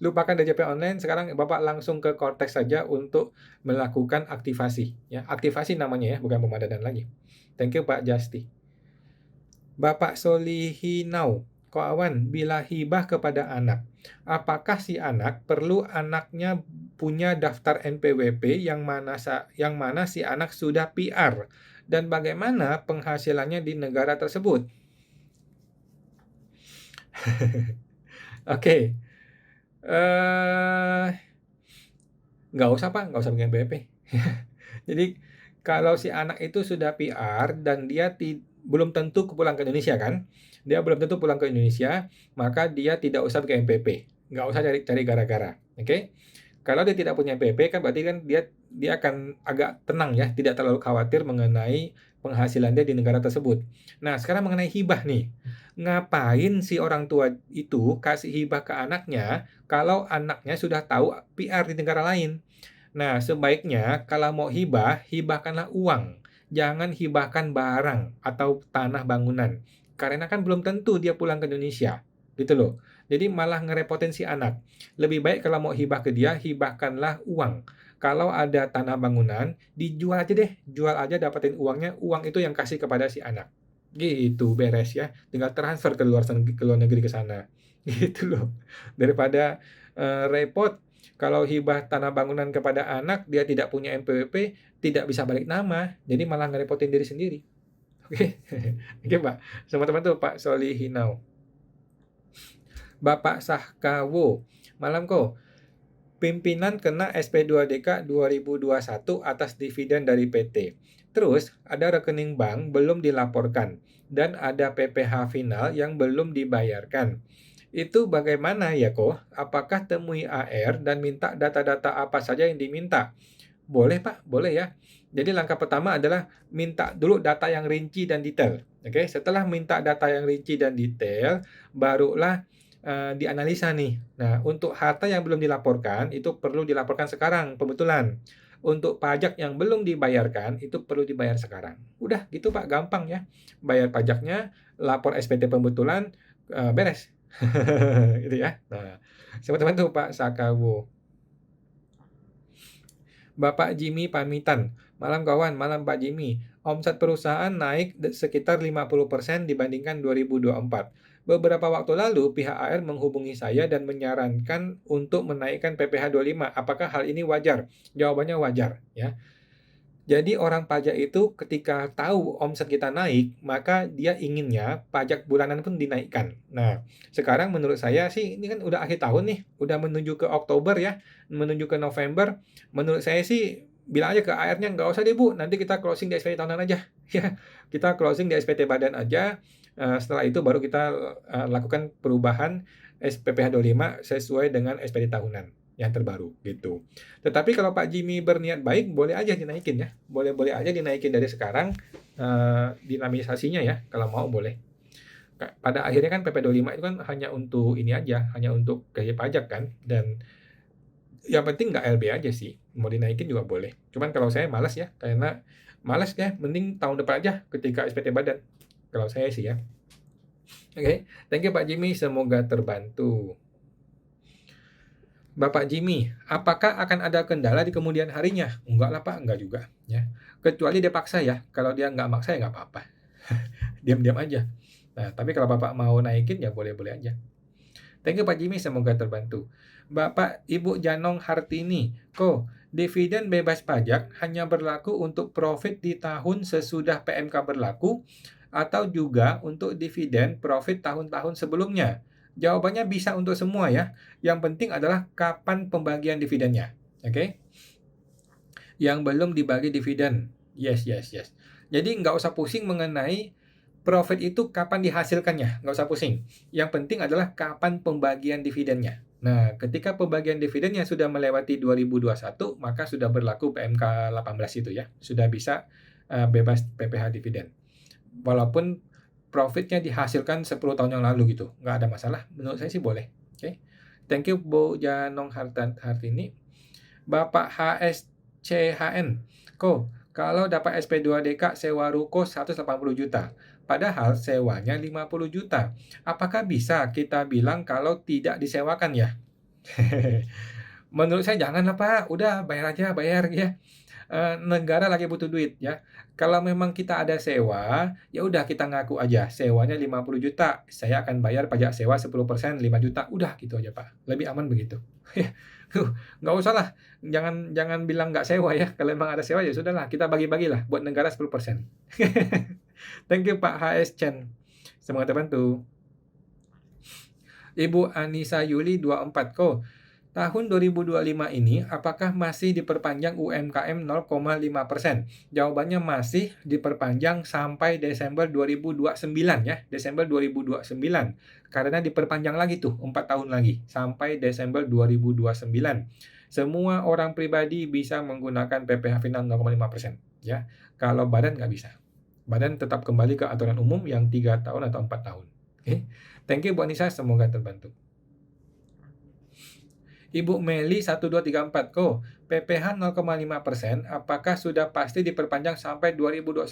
Lupakan DJP online, sekarang Bapak langsung ke Cortex saja untuk melakukan aktivasi, ya. Aktivasi namanya ya, bukan pemadanan lagi. Thank you Pak Justi. Bapak Solihinau, Ko Awan, bila hibah kepada anak, apakah si anak perlu anaknya punya daftar NPWP yang mana si anak sudah PR dan bagaimana penghasilannya di negara tersebut? Oke, eh nggak usah Pak, nggak usah bikin NPWP. Jadi kalau si anak itu sudah PR dan dia belum tentu pulang ke Indonesia kan, dia belum tentu pulang ke Indonesia, maka dia tidak usah bikin NPWP, nggak usah cari gara-gara, oke? Kalau dia tidak punya NPWP kan berarti kan dia akan agak tenang ya, tidak terlalu khawatir mengenai penghasilan dia di negara tersebut. Nah, sekarang mengenai hibah nih. Ngapain si orang tua itu kasih hibah ke anaknya kalau anaknya sudah tahu PR di negara lain? Nah, sebaiknya kalau mau hibah, hibahkanlah uang. Jangan hibahkan barang atau tanah bangunan. Karena kan belum tentu dia pulang ke Indonesia. Gitu loh. Jadi malah ngerepotin si anak. Lebih baik kalau mau hibah ke dia, hibahkanlah uang. Kalau ada tanah bangunan, dijual aja deh. Jual aja dapetin uangnya, uang itu yang kasih kepada si anak. Gitu, beres ya. Tinggal transfer ke luar negeri ke sana. Gitu loh. Daripada repot kalau hibah tanah bangunan kepada anak, dia tidak punya NPWP, tidak bisa balik nama, jadi malah ngerepotin diri sendiri. Oke, oke Pak. Sama teman tuh Pak Solihinau. Bapak Sahkawo, malam kok. Pimpinan kena SP2DK 2021 atas dividen dari PT. Terus ada rekening bank belum dilaporkan dan ada PPh final yang belum dibayarkan. Itu bagaimana ya kok? Apakah temui AR dan minta data-data apa saja yang diminta? Boleh Pak, boleh ya. Jadi langkah pertama adalah minta dulu data yang rinci dan detail. Oke, setelah minta data yang rinci dan detail, barulah dianalisa nih. Nah, untuk harta yang belum dilaporkan itu perlu dilaporkan sekarang pembetulan. Untuk pajak yang belum dibayarkan itu perlu dibayar sekarang. Udah gitu Pak, gampang ya. Bayar pajaknya, lapor SPT pembetulan, beres. Gitu ya. Nah, siapa teman tuh Pak Sakawo. Bapak Jimmy pamitan. Malam kawan, malam Pak Jimmy. Omset perusahaan naik sekitar 50% dibandingkan 2024. Beberapa waktu lalu pihak AR menghubungi saya dan menyarankan untuk menaikkan PPh 25. Apakah hal ini wajar? Jawabannya wajar ya. Jadi orang pajak itu ketika tahu omset kita naik, maka dia inginnya pajak bulanan pun dinaikkan. Nah, sekarang menurut saya sih ini kan udah akhir tahun nih, udah menuju ke Oktober ya, menuju ke November. Menurut saya sih bilang aja ke AR-nya nggak usah deh Bu, nanti kita closing di SPT tahunan aja. Ya, kita closing di SPT badan aja. Setelah itu baru kita lakukan perubahan SPPh 25 sesuai dengan SPT tahunan yang terbaru gitu. Tetapi kalau Pak Jimmy berniat baik, boleh aja dinaikin ya. Boleh-boleh aja dinaikin dari sekarang, dinamisasinya ya, kalau mau boleh. Pada akhirnya kan PP25 itu kan hanya untuk ini aja, hanya untuk gaya pajak kan, dan yang penting nggak LB aja sih, mau dinaikin juga boleh. Cuman kalau saya malas ya, karena malas ya, mending tahun depan aja ketika SPT badan. Kalau saya sih ya. Oke, thank you Pak Jimmy, semoga terbantu. Bapak Jimmy, apakah akan ada kendala di kemudian harinya? Enggak lah Pak, enggak juga ya. Kecuali dia paksa ya. Kalau dia nggak maksa ya nggak apa-apa. Diam-diam aja. Nah, tapi kalau Bapak mau naikin ya boleh-boleh aja. Thank you Pak Jimmy, semoga terbantu. Bapak Ibu Janong Hartini, kok dividen bebas pajak hanya berlaku untuk profit di tahun sesudah PMK berlaku atau juga untuk dividen profit tahun-tahun sebelumnya? Jawabannya bisa untuk semua ya. Yang penting adalah kapan pembagian dividennya. Oke? Yang belum dibagi dividen. Yes. Jadi nggak usah pusing mengenai profit itu kapan dihasilkannya. Nggak usah pusing. Yang penting adalah kapan pembagian dividennya. Nah, ketika pembagian dividennya sudah melewati 2021, maka sudah berlaku PMK 18 itu ya. Sudah bisa bebas PPh dividen. Walaupun profitnya dihasilkan 10 tahun yang lalu gitu, nggak ada masalah, menurut saya sih boleh. Oke, thank you Bu Janong Hartini. Bapak HSCHN, kok Kalau dapat SP2DK sewa ruko 180 juta, padahal sewanya 50 juta. Apakah bisa kita bilang kalau tidak disewakan ya? Menurut saya janganlah Pak, udah bayar aja, bayar ya. Negara lagi butuh duit ya. Kalau memang kita ada sewa, ya udah kita ngaku aja, sewanya 50 juta, saya akan bayar pajak sewa 10% 5 juta, udah gitu aja Pak, lebih aman begitu. Ya, nggak usah lah, jangan jangan bilang nggak sewa ya, kalau memang ada sewa ya sudahlah, kita bagi-bagilah buat negara 10%. Thank you Pak HS Chen, semoga terbantu. Ibu Anissa Yuli 24 ko. Tahun 2025 ini apakah masih diperpanjang UMKM 0,5%? Jawabannya masih diperpanjang sampai Desember 2029 ya, Desember 2029. Karena diperpanjang lagi tuh 4 tahun lagi sampai Desember 2029. Semua orang pribadi bisa menggunakan PPh final 0,5% ya. Kalau badan nggak bisa. Badan tetap kembali ke aturan umum yang 3 tahun atau 4 tahun. Oke. Thank you Bu Anissa, semoga terbantu. Ibu Meli 1234 ko, PPh 0,5% apakah sudah pasti diperpanjang sampai 2029?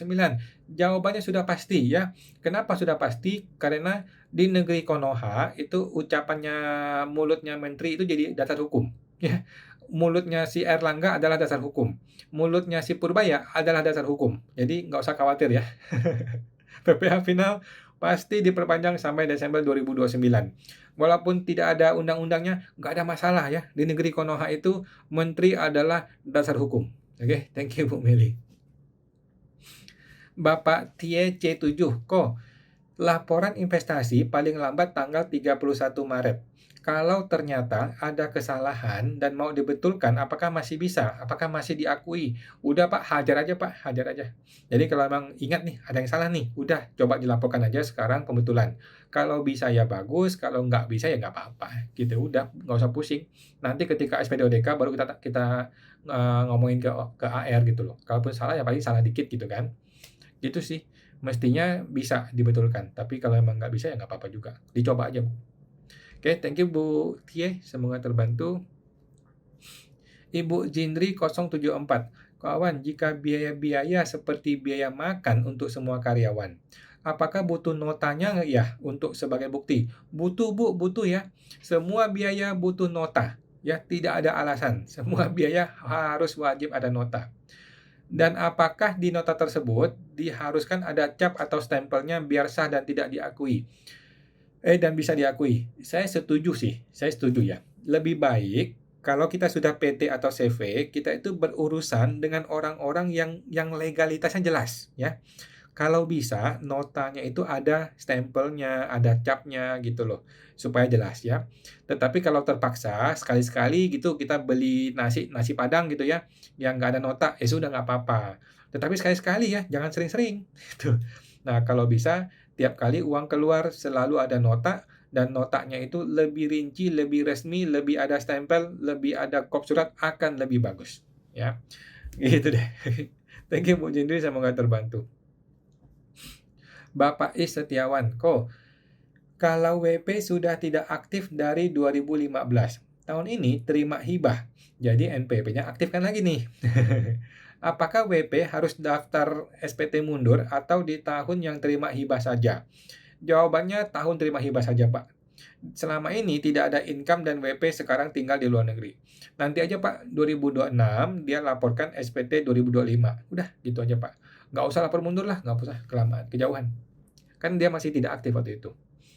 Jawabannya sudah pasti ya. Kenapa sudah pasti? Karena di negeri Konoha itu ucapannya mulutnya menteri itu jadi dasar hukum ya. Mulutnya si Erlangga adalah dasar hukum. Mulutnya si Purbaya adalah dasar hukum. Jadi nggak usah khawatir ya. PPh final pasti diperpanjang sampai Desember 2029. Walaupun tidak ada undang-undangnya, nggak ada masalah ya. Di negeri Konoha itu, menteri adalah dasar hukum. Oke, thank you Bu Meli. Bapak Tie C7, ko, laporan investasi paling lambat tanggal 31 Maret. Kalau ternyata ada kesalahan dan mau dibetulkan, apakah masih bisa? Apakah masih diakui? Udah Pak, hajar aja Pak, hajar aja. Jadi kalau memang ingat nih, ada yang salah nih, udah coba dilaporkan aja sekarang pembetulan. Kalau bisa ya bagus, kalau nggak bisa ya nggak apa-apa. Gitu, udah nggak usah pusing. Nanti ketika SPD-ODK baru kita ngomongin ke AR gitu loh. Kalaupun salah ya paling salah dikit gitu kan. Gitu sih. Mestinya bisa dibetulkan. Tapi kalau emang nggak bisa ya nggak apa-apa juga. Dicoba aja Bu. Oke, thank you Bu Tie, semoga terbantu. Ibu Jindri 074, kawan, jika biaya-biaya seperti biaya makan untuk semua karyawan, apakah butuh notanya nggak ya untuk sebagai bukti? Butuh Bu, butuh ya. Semua biaya butuh nota, ya tidak ada alasan. Semua biaya harus wajib ada nota. Dan apakah di nota tersebut diharuskan ada cap atau stempelnya biar sah dan tidak diakui? Dan bisa diakui. Saya setuju sih, saya setuju ya. Lebih baik kalau kita sudah PT atau CV, kita itu berurusan dengan orang-orang yang legalitasnya jelas ya. Kalau bisa notanya itu ada stempelnya, ada capnya gitu loh, supaya jelas ya. Tetapi kalau terpaksa sekali-sekali gitu kita beli nasi nasi Padang gitu ya, yang nggak ada nota, ya sudah nggak apa-apa. Tetapi sekali-sekali ya, jangan sering-sering gitu. Nah, kalau bisa tiap kali uang keluar selalu ada nota dan notanya itu lebih rinci, lebih resmi, lebih ada stempel, lebih ada kop surat akan lebih bagus ya. Gitu deh. Thank you Bu Jindri, semoga terbantu. Bapak Is Setiawan, ko, kalau WP sudah tidak aktif dari 2015, tahun ini terima hibah, jadi NPP-nya aktifkan lagi nih. Apakah WP harus daftar SPT mundur atau di tahun yang terima hibah saja? Jawabannya tahun terima hibah saja Pak. Selama ini tidak ada income dan WP sekarang tinggal di luar negeri. Nanti aja Pak, 2026 dia laporkan SPT 2025. Udah gitu aja Pak. Nggak usah lapor mundur lah, nggak usah kelamaan, kejauhan. Kan dia masih tidak aktif waktu itu.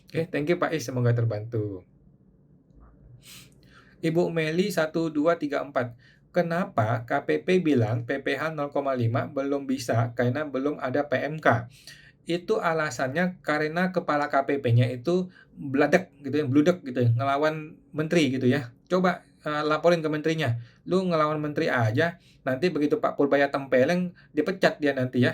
Oke, thank you Pak Is, semoga terbantu. Ibu Meli 1234, kenapa KPP bilang PPh 0,5 belum bisa karena belum ada PMK? Itu alasannya karena kepala KPP-nya itu bladek gitu ya, bludek gitu ya, ngelawan menteri gitu ya. Coba laporin ke menterinya, lu ngelawan menteri aja, nanti begitu Pak Purbaya tempeleng, dipecat dia nanti ya.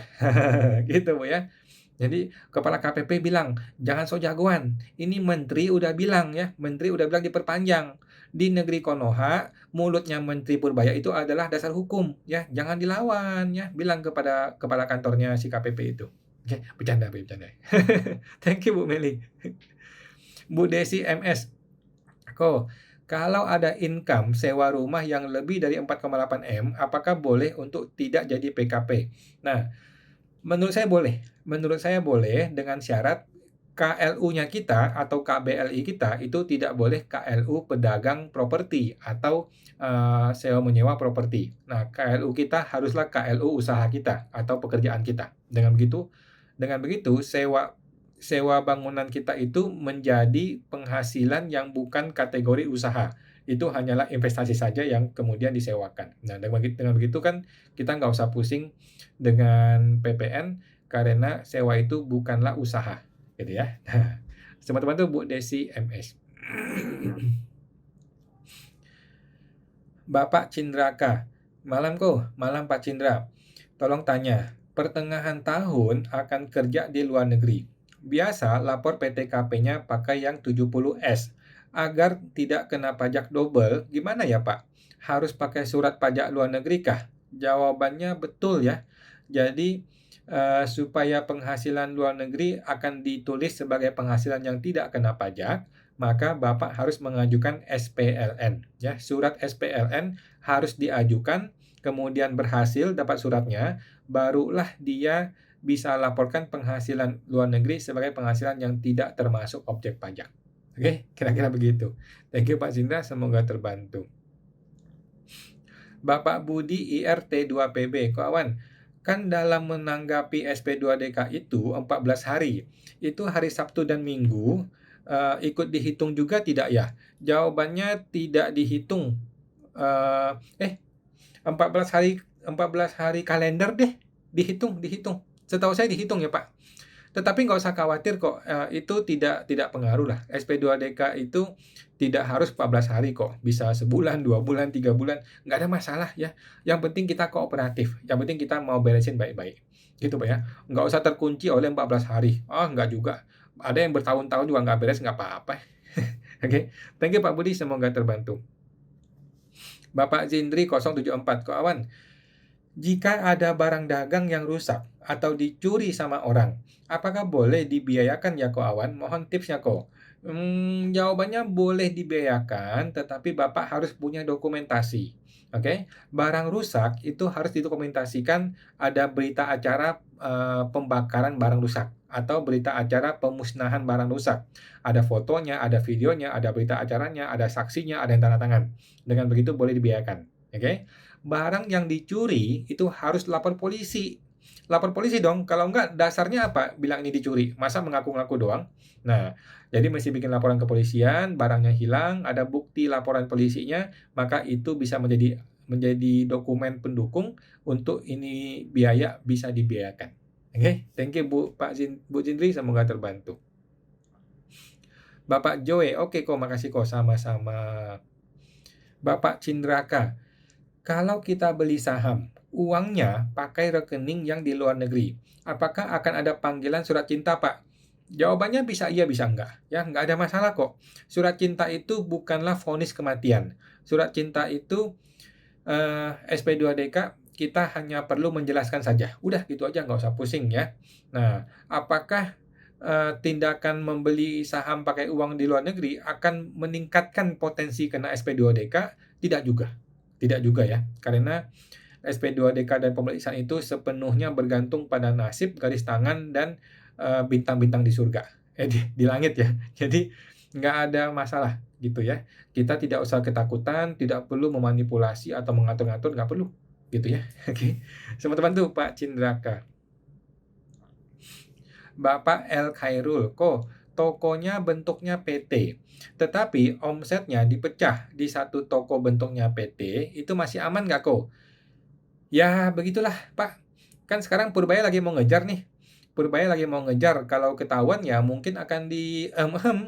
Gitu Bu ya. Jadi kepala KPP bilang, jangan sok jagoan. Ini menteri udah bilang ya, menteri udah bilang diperpanjang. Di negeri Konoha, mulutnya Menteri Purbaya itu adalah dasar hukum ya, jangan dilawan ya, bilang kepada kepala kantornya si KPP itu. Oke, bercanda, bercanda. Thank you Bu Meli. Bu Desi MS. Ko, Kalau ada income sewa rumah yang lebih dari 4,8 M, apakah boleh untuk tidak jadi PKP? Nah, menurut saya boleh. Menurut saya boleh dengan syarat KLU-nya kita atau KBLI kita itu tidak boleh KLU pedagang properti atau sewa menyewa properti. Nah, KLU kita haruslah KLU usaha kita atau pekerjaan kita. Dengan begitu sewa sewa bangunan kita itu menjadi penghasilan yang bukan kategori usaha. Itu hanyalah investasi saja yang kemudian disewakan. Nah, dengan begitu kan kita nggak usah pusing dengan PPN karena sewa itu bukanlah usaha, gitu ya. Nah, teman-teman tuh Bu Desi MS. Bapak Cindraka, malam malam Pak Cindra. Tolong tanya, pertengahan tahun akan kerja di luar negeri. Biasa lapor PTKP-nya pakai yang 70S. Agar tidak kena pajak double, gimana ya Pak? Harus pakai surat pajak luar negeri kah? Jawabannya betul ya. Jadi supaya penghasilan luar negeri akan ditulis sebagai penghasilan yang tidak kena pajak, maka Bapak harus mengajukan SPLN. Ya, surat SPLN harus diajukan, kemudian berhasil dapat suratnya, barulah dia bisa laporkan penghasilan luar negeri sebagai penghasilan yang tidak termasuk objek pajak. Oke, kira-kira begitu. Thank you Pak Zindra, semoga terbantu. Bapak Budi IRT2PB, kawan, kan dalam menanggapi SP2DK itu 14 hari, itu hari Sabtu dan Minggu, ikut dihitung juga tidak ya? Jawabannya tidak dihitung. Uh, eh 14 hari kalender deh, dihitung. Setahu saya dihitung ya Pak. Tetapi nggak usah khawatir kok, itu tidak pengaruh lah. SP2DK itu tidak harus 14 hari kok, bisa sebulan, 2 bulan, 3 bulan, nggak ada masalah ya. Yang penting kita kooperatif, yang penting kita mau beresin baik-baik. Gitu Pak ya. Nggak usah terkunci oleh 14 hari. Oh, nggak juga. Ada yang bertahun-tahun juga nggak beres, nggak apa-apa. Oke, thank you Pak Budi, semoga terbantu. Bapak Zindri 074, kawan. Jika ada barang dagang yang rusak atau dicuri sama orang, apakah boleh dibiayakan ya Ko Awan? Mohon tipsnya Ko. Jawabannya boleh dibiayakan, tetapi Bapak harus punya dokumentasi. Oke, barang rusak itu harus didokumentasikan, ada berita acara pembakaran barang rusak atau berita acara pemusnahan barang rusak. Ada fotonya, ada videonya, ada berita acaranya, ada saksinya, ada yang tanda tangan. Dengan begitu boleh dibiayakan. Oke. Barang yang dicuri itu harus lapor polisi. Lapor polisi dong, kalau enggak dasarnya apa bilang ini dicuri? Masa mengaku-ngaku doang? Nah, jadi mesti bikin laporan ke kepolisian, barangnya hilang, ada bukti laporan polisinya, maka itu bisa menjadi dokumen pendukung untuk ini biaya bisa dibiayakan. Oke, thank you Bu Jindri, semoga terbantu. Bapak Joe, oke kok, makasih kok, sama-sama. Bapak Cindraka, kalau kita beli saham, uangnya pakai rekening yang di luar negeri, apakah akan ada panggilan surat cinta, Pak? Jawabannya bisa iya, bisa enggak. Ya, enggak ada masalah kok. Surat cinta itu bukanlah vonis kematian. Surat cinta itu SP2DK kita hanya perlu menjelaskan saja. Udah gitu aja, nggak usah pusing ya. Nah, apakah tindakan membeli saham pakai uang di luar negeri akan meningkatkan potensi kena SP2DK? Tidak juga. Tidak juga ya, karena SP2DK dan pemeriksaan itu sepenuhnya bergantung pada nasib, garis tangan, dan bintang-bintang di surga, di langit ya. Jadi nggak ada masalah gitu ya. Kita tidak usah ketakutan, tidak perlu memanipulasi atau mengatur-ngatur, nggak perlu gitu ya. Oke, teman-teman tuh Pak Cindraka. Bapak El Khairul, kok tokonya bentuknya PT, tetapi omsetnya dipecah di satu toko bentuknya PT, itu masih aman nggak kok? Ya begitulah Pak, kan sekarang Purbaya lagi mau ngejar nih. Purbaya lagi mau ngejar, kalau ketahuan ya mungkin akan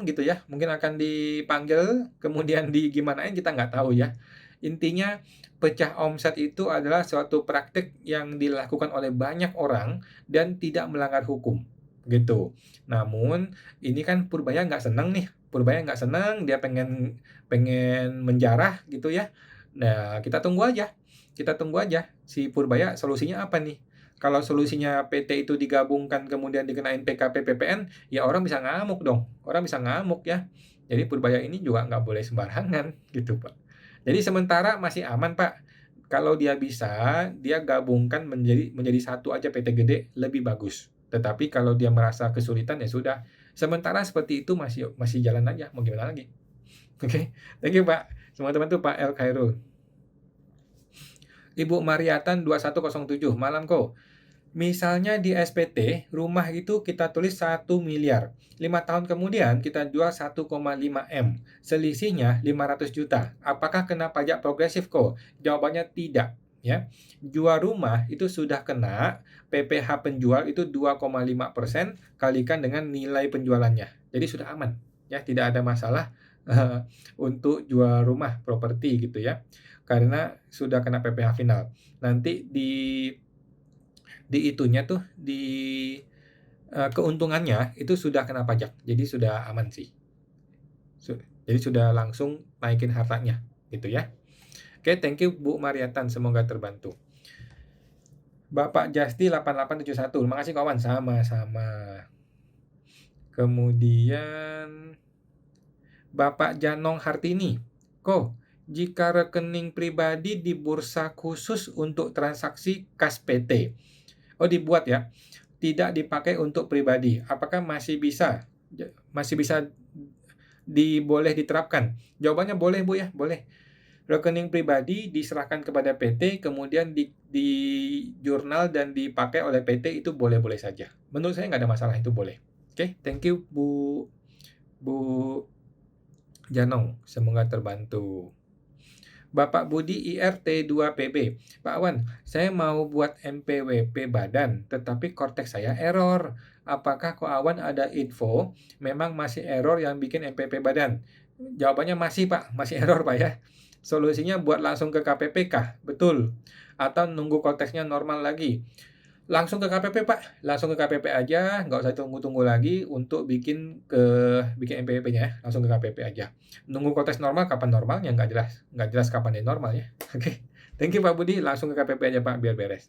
gitu ya, mungkin akan dipanggil, kemudian digimanain kita nggak tahu ya. Intinya pecah omset itu adalah suatu praktik yang dilakukan oleh banyak orang dan tidak melanggar hukum gitu. Namun ini kan Purbaya nggak seneng nih, Purbaya nggak seneng, dia pengen pengen menjarah gitu ya. Nah, kita tunggu aja si Purbaya solusinya apa nih. Kalau solusinya PT itu digabungkan kemudian dikenain PKP PPN, ya orang bisa ngamuk dong, orang bisa ngamuk ya. Jadi Purbaya ini juga nggak boleh sembarangan gitu, Pak. Jadi sementara masih aman, Pak. Kalau dia bisa, dia gabungkan menjadi satu aja PT gede lebih bagus. Tetapi kalau dia merasa kesulitan ya sudah, sementara seperti itu masih masih jalan aja, mau gimana lagi. Oke, thank you, Pak. Semoga teman tuh Pak El Khairul. Ibu Mariatan 2107, malam ko. Misalnya di SPT, rumah itu kita tulis 1 miliar. 5 tahun kemudian kita jual 1,5 M. Selisihnya 500 juta. Apakah kena pajak progresif kok? Jawabannya tidak. Ya, jual rumah itu sudah kena PPh penjual itu 2,5% kalikan dengan nilai penjualannya. Jadi sudah aman. Ya, tidak ada masalah untuk jual rumah properti gitu ya. Karena sudah kena PPh final. Nanti di itunya tuh, keuntungannya itu sudah kena pajak, jadi sudah aman sih. Jadi sudah langsung naikin hartanya, gitu ya. Oke, thank you Bu Mariatan, semoga terbantu. Bapak Justy 8871, terima kasih kawan, sama-sama. Kemudian Bapak Janong Hartini, jika rekening pribadi di bursa khusus untuk transaksi kas PT, dibuat ya, tidak dipakai untuk pribadi, apakah masih bisa boleh diterapkan? Jawabannya boleh Bu ya, boleh. Rekening pribadi diserahkan kepada PT, kemudian di jurnal dan dipakai oleh PT, itu boleh-boleh saja. Menurut saya nggak ada masalah, itu boleh. Oke, thank you Bu Janong, semoga terbantu. Bapak Budi IRT2PB, Pak Wan, saya mau buat MPWP badan, tetapi korteks saya error. Apakah Ko Awan ada info memang masih error yang bikin MPP badan? Jawabannya masih Pak, masih error Pak ya. Solusinya buat langsung ke KPPK, betul. Atau nunggu korteksnya normal lagi. Langsung ke KPP Pak, langsung ke KPP aja, nggak usah tunggu-tunggu lagi untuk bikin MPWP-nya ya, langsung ke KPP aja. Nunggu konteks normal, kapan normalnya nggak jelas kapan dia normal ya. Oke, thank you Pak Budi, langsung ke KPP aja Pak, biar beres.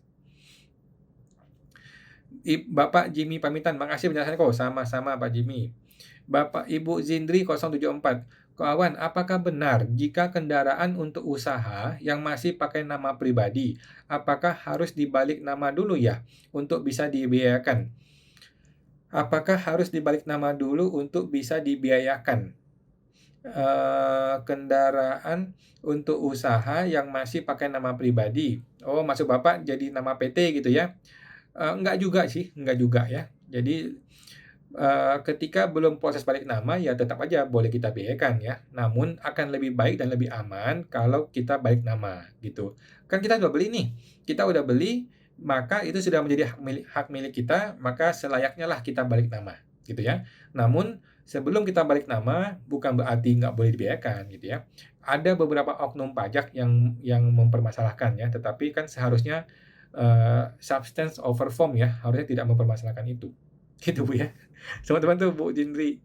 Bapak Jimmy pamitan, makasih penjelasannya kok, sama-sama Pak Jimmy. Bapak Ibu Zindri 074, Awan, apakah benar jika kendaraan untuk usaha yang masih pakai nama pribadi, apakah harus dibalik nama dulu ya untuk bisa dibiayakan? Apakah harus dibalik nama dulu untuk bisa dibiayakan? Kendaraan untuk usaha yang masih pakai nama pribadi. Oh, maksud Bapak jadi nama PT gitu ya? Enggak juga sih, enggak juga ya. Jadi ketika belum proses balik nama, ya tetap aja boleh kita biayakan ya. Namun akan lebih baik dan lebih aman kalau kita balik nama gitu. Kan kita udah beli nih, kita udah beli, maka itu sudah menjadi hak milik kita, maka selayaknya lah kita balik nama gitu ya. Namun sebelum kita balik nama, bukan berarti nggak boleh dibiayakan gitu ya. Ada beberapa oknum pajak yang mempermasalahkan ya, tetapi kan seharusnya substance over form ya, harusnya tidak mempermasalahkan itu. Gitu Bu ya. Teman-teman tuh Bu Jindri.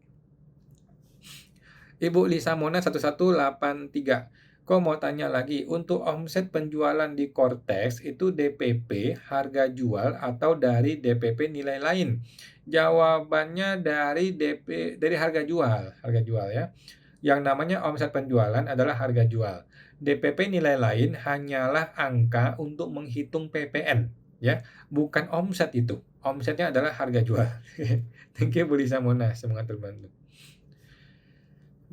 Ibu Lisa Mona 1183. Mau tanya lagi, untuk omset penjualan di Cortex itu DPP harga jual atau dari DPP nilai lain? Jawabannya dari harga jual ya. Yang namanya omset penjualan adalah harga jual. DPP nilai lain hanyalah angka untuk menghitung PPN ya, bukan omset itu. Omsetnya adalah harga jual. Thank you Bu Lisa Mona, semoga terbantu.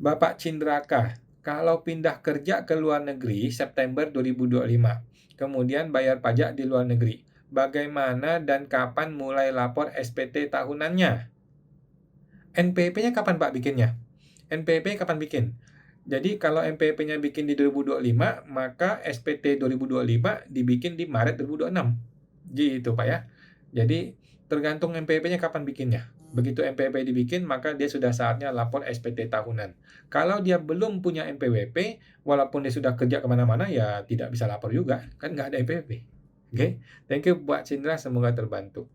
Bapak Cindraka, kalau pindah kerja ke luar negeri September 2025, kemudian bayar pajak di luar negeri, bagaimana dan kapan mulai lapor SPT tahunannya? NPWP-nya kapan Pak bikinnya? NPWP kapan bikin? Jadi kalau NPWP-nya bikin di 2025, maka SPT 2025 dibikin di Maret 2026. Gitu Pak ya. Jadi tergantung NPWP-nya kapan bikinnya. Begitu NPWP dibikin, maka dia sudah saatnya lapor SPT tahunan. Kalau dia belum punya NPWP, walaupun dia sudah kerja kemana-mana, ya tidak bisa lapor juga. Kan nggak ada NPWP. Oke, thank you Pak Cindra, semoga terbantu.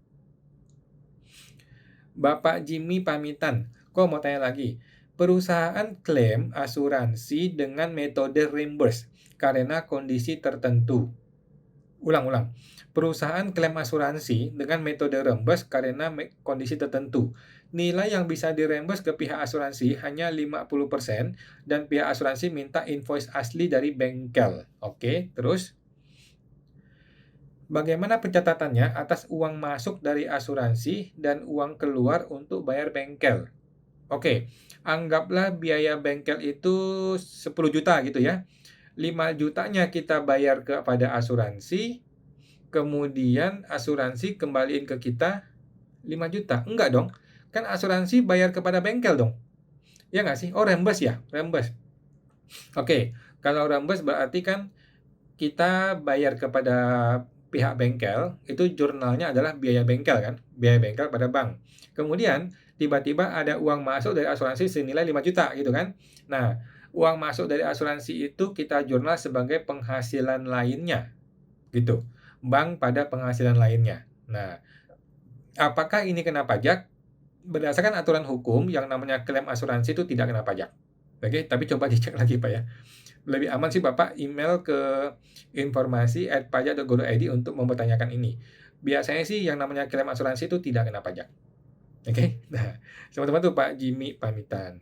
Bapak Jimmy pamitan. Mau tanya lagi. Perusahaan klaim asuransi dengan metode reimburse karena kondisi tertentu. Ulang-ulang. Perusahaan klaim asuransi dengan metode rembes karena kondisi tertentu. Nilai yang bisa dirembes ke pihak asuransi hanya 50% dan pihak asuransi minta invoice asli dari bengkel. Oke, terus bagaimana pencatatannya atas uang masuk dari asuransi dan uang keluar untuk bayar bengkel? Oke, anggaplah biaya bengkel itu 10 juta gitu ya. 5 jutanya kita bayar kepada asuransi, kemudian asuransi kembaliin ke kita 5 juta. Enggak dong, kan asuransi bayar kepada bengkel dong. Ya nggak sih? Oh, rembes ya? Rembes. Oke, kalau rembes berarti kan kita bayar kepada pihak bengkel, itu jurnalnya adalah biaya bengkel kan? Biaya bengkel pada bank. Kemudian tiba-tiba ada uang masuk dari asuransi senilai 5 juta gitu kan. Nah, uang masuk dari asuransi itu kita jurnal sebagai penghasilan lainnya gitu. Bank pada penghasilan lainnya. Nah, apakah ini kena pajak? Berdasarkan aturan hukum yang namanya klaim asuransi itu tidak kena pajak. Oke, tapi coba dicek lagi Pak ya. Lebih aman sih Bapak email ke informasi@pajak.go.id untuk mempertanyakan ini. Biasanya sih yang namanya klaim asuransi itu tidak kena pajak. Oke, nah teman-teman tuh Pak Jimmy pamitan.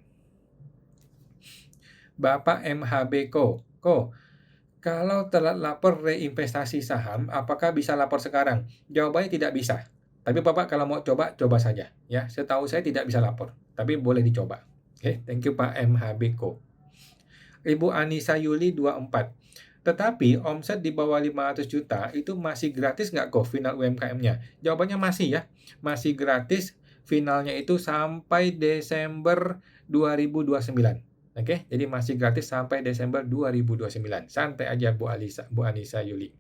Bapak MHB Ko, kalau telat lapor reinvestasi saham, apakah bisa lapor sekarang? Jawabannya tidak bisa. Tapi Bapak kalau mau coba, coba saja. Ya, setahu saya tidak bisa lapor, tapi boleh dicoba. Oke, thank you Pak MHB Ko. Ibu Anissa Yuli 24. Tetapi omset di bawah 500 juta itu masih gratis nggak kok final UMKM-nya? Jawabannya masih ya. Masih gratis, finalnya itu sampai Desember 2029. Oke, jadi masih gratis sampai Desember 2029. Santai aja Bu Anissa Yuli.